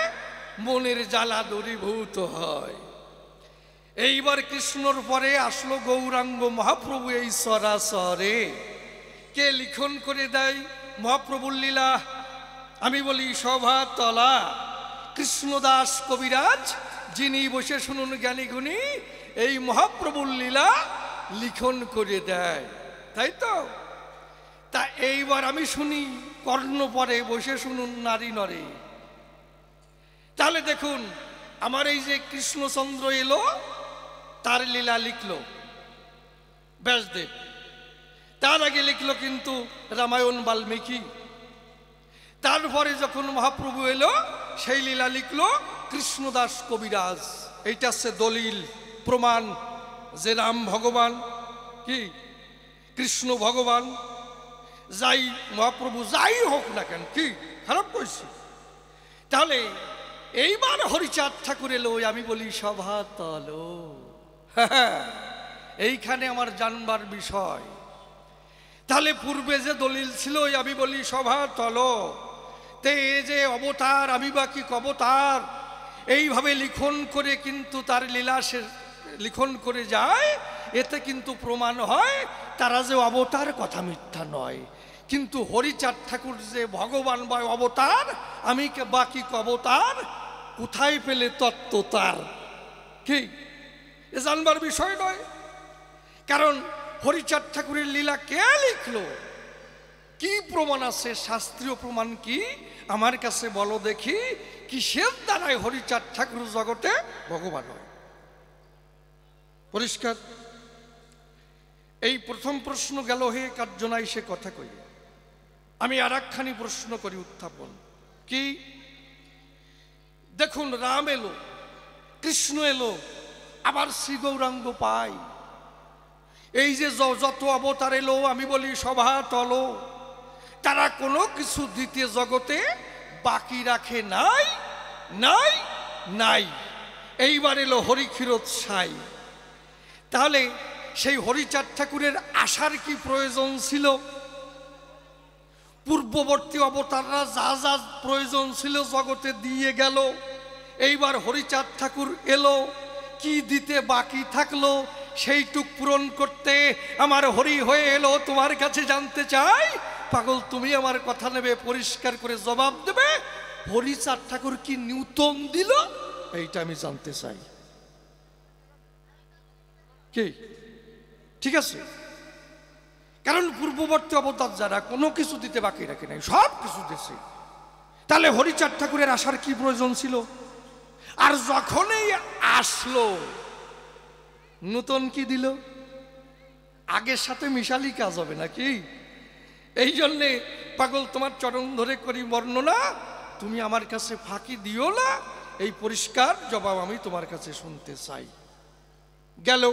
মনের জ্বালা দূরীভূত হয়। এইবার কৃষ্ণর পরে আসলো গৌরাঙ্গ মহাপ্রভু এই সরাসরে। কে লিখন করে দেয় মহাপ্রভুর লীলা? আমি বলি সভা তলা কৃষ্ণদাস কবিরাজ, যিনি বসে শুনুন জ্ঞানী গুণী, এই মহাপ্রভুর লীলা লিখন করে দেয়, তাই তো? তা এইবার আমি শুনি কর্ণ পরে বসে শুনুন নারী নরে। তাহলে দেখুন, আমার এই যে কৃষ্ণচন্দ্র এলো, তার লীলা লিখলো ব্যাসদেব, তার আগে লিখলো কিন্তু রামায়ণ বাল্মীকি। তারপরে যখন মহাপ্রভু এলো, সেই লীলা লিখলো কৃষ্ণদাস কবিরাজ। এইটা হচ্ছে দলিল, প্রমাণ যে রাম ভগবান, কি কৃষ্ণ ভগবান, যাই মহাপ্রভু যাই হোক না কেন, কি খারাপ কইছি? তাহলে এইবার হরিচাঁদ ঠাকুর এলো, আমি বলি সভা তলো। এইখানে আমার জানবার বিষয়। তাহলে পূর্বে যে দলিল ছিল আমি বলি সভা তলো, তে যে অবতার আমি বা কি কবতার, এইভাবে লিখন করে কিন্তু তার লীলা সে লিখন করে যায়, এতে কিন্তু প্রমাণ হয় তারা যে অবতার, কথা মিথ্যা নয়। কিন্তু হরিচাঁদ ঠাকুর যে ভগবান বা অবতার, আমি বাকি কবতার, কোথায় পেলে তত্ত্ব তার? কি এ জানবার বিষয় নয়। কারণ হরিচাঁদ ঠাকুরের লীলা কে লিখলো, কি প্রমাণ আছে, শাস্ত্রীয় প্রমাণ কি আমার কাছে বলো দেখি, কিসের দ্বারাই হরিচাঁদ ঠাকুর জগতে ভগবান হয়? পরিষ্কার? এই প্রথম প্রশ্ন গেল, হে কার্যনাই সে কথা কই। আমি আর একখানি প্রশ্ন করি উত্থাপন, কি দেখুন, রাম এলো, কৃষ্ণ এলো, আবার শ্রী গৌরাঙ্গ পাই। এই যে যত অবতার এলো আমি বলি সভা তলো, তারা কোনো কিছু দ্বিতীয় জগতে বাকি রাখে নাই, নাই, নাই। এইবার এলো হরিক্ষীরোদ সাই। তাহলে সেই হরিচাঁদ ঠাকুরের আসার কি প্রয়োজন ছিল? পূর্ববর্তী অবতাররা যা যা প্রয়োজন ছিল জগতে দিয়ে গেল, এইবার হরিচাঁদ ঠাকুর এলো, কি দিতে বাকি থাকলো সেইটুক পূরণ করতে আমার হরি হয়ে এলো। তোমার কাছে জানতে চাই পাগল, তুমি আমার কথা নেবে, পরিষ্কার করে জবাব দেবে, হরিচাঁদ ঠাকুর কি নিউটন দিল? এইটা আমি জানতে চাই। কি ঠিক আছে? কারণ পূর্ববর্তী অবতার যারা কোনো কিছু দিতে বাকি রাখে নাই, সব কিছু দিছে। তাহলে হরিচাঁদ ঠাকুরের আসার কি প্রয়োজন ছিল? আর যখনই আসলো নতুন কি দিল? আগের সাথে মিশালি কাজ হবে নাকি? এই জন্যে পাগল তোমার চরণ ধরে করি বর্ণনা, তুমি আমার কাছে ফাঁকি দিও না, এই পরিষ্কার জবাব আমি তোমার কাছে শুনতে চাই। গেল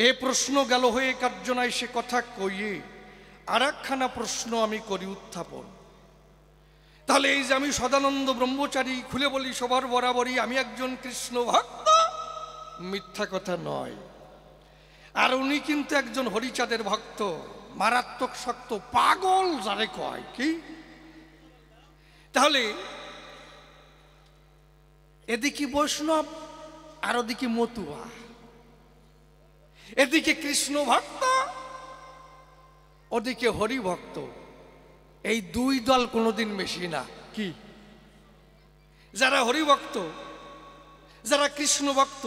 এ প্রশ্ন গেল হয়ে কার্যনাই সে কথা কইয়ে আর একখানা প্রশ্ন আমি করি উত্থাপন। তাহলে এই যে আমি সদানন্দ ব্রহ্মচারী, খুলে বলি সবার বরাবরই আমি একজন কৃষ্ণ ভক্ত, মিথ্যা কথা নয়। আর উনি কিন্তু একজন হরিচাঁদের ভক্ত, মারাত্মক শক্ত, পাগল যারে কয়। কি তাহলে এদিকে বৈষ্ণব আর ওদিকে মতুয়া, এদিকে কৃষ্ণ ভক্ত ওদিকে হরি ভক্ত, এই দুই দল কোনোদিন মেশি না। কি যারা হরিভক্ত, যারা কৃষ্ণ ভক্ত,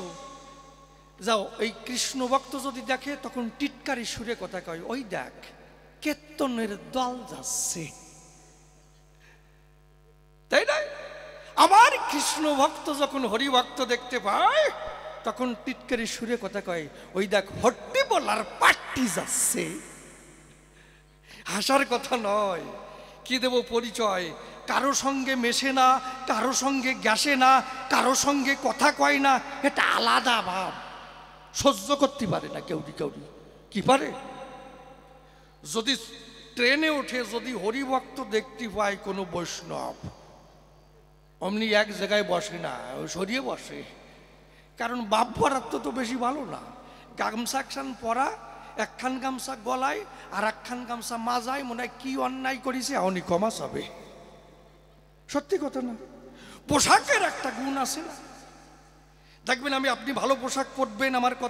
যাও এই কৃষ্ণ ভক্ত যদি দেখে তখন টিটকারি সুরে কথা কয়, ওই দেখ কীর্তনের দল যাচ্ছে, তাই না? আমার কৃষ্ণ ভক্ত যখন হরিভক্ত দেখতে পায় তখন টিটকারি সুরে কথা কয়, ওই দেখ হট্টি বলার পাট্টি যাচ্ছে। হাসার কথা নয়। কি দেব পরিচয়? কারো সঙ্গে মেশে না, কারো সঙ্গে গ্যাসে না, কারো সঙ্গে কথা কয় না, এটা আলাদা ভাব, সহ্য করতে পারে না কেউরি কেউরি। কি পারে? যদি ট্রেনে উঠে যদি হরিভক্ত দেখতে পায় কোনো বৈষ্ণব, অমনি এক জায়গায় বসে না, সরিয়ে বসে। কারণ বাপ পরার তো বেশি ভালো না। গামছা একখান পরা, একখান গামছা গলায় আর একখান গামছা মাজায়, মনে হয় কি অন্যায় করেছে অনেক ক্ষমা চাবে। সত্যি কথা না? পোশাকের একটা গুণ আছে না? দেখবেন আপনি ভালো পোশাক পরবেন, আমার কথা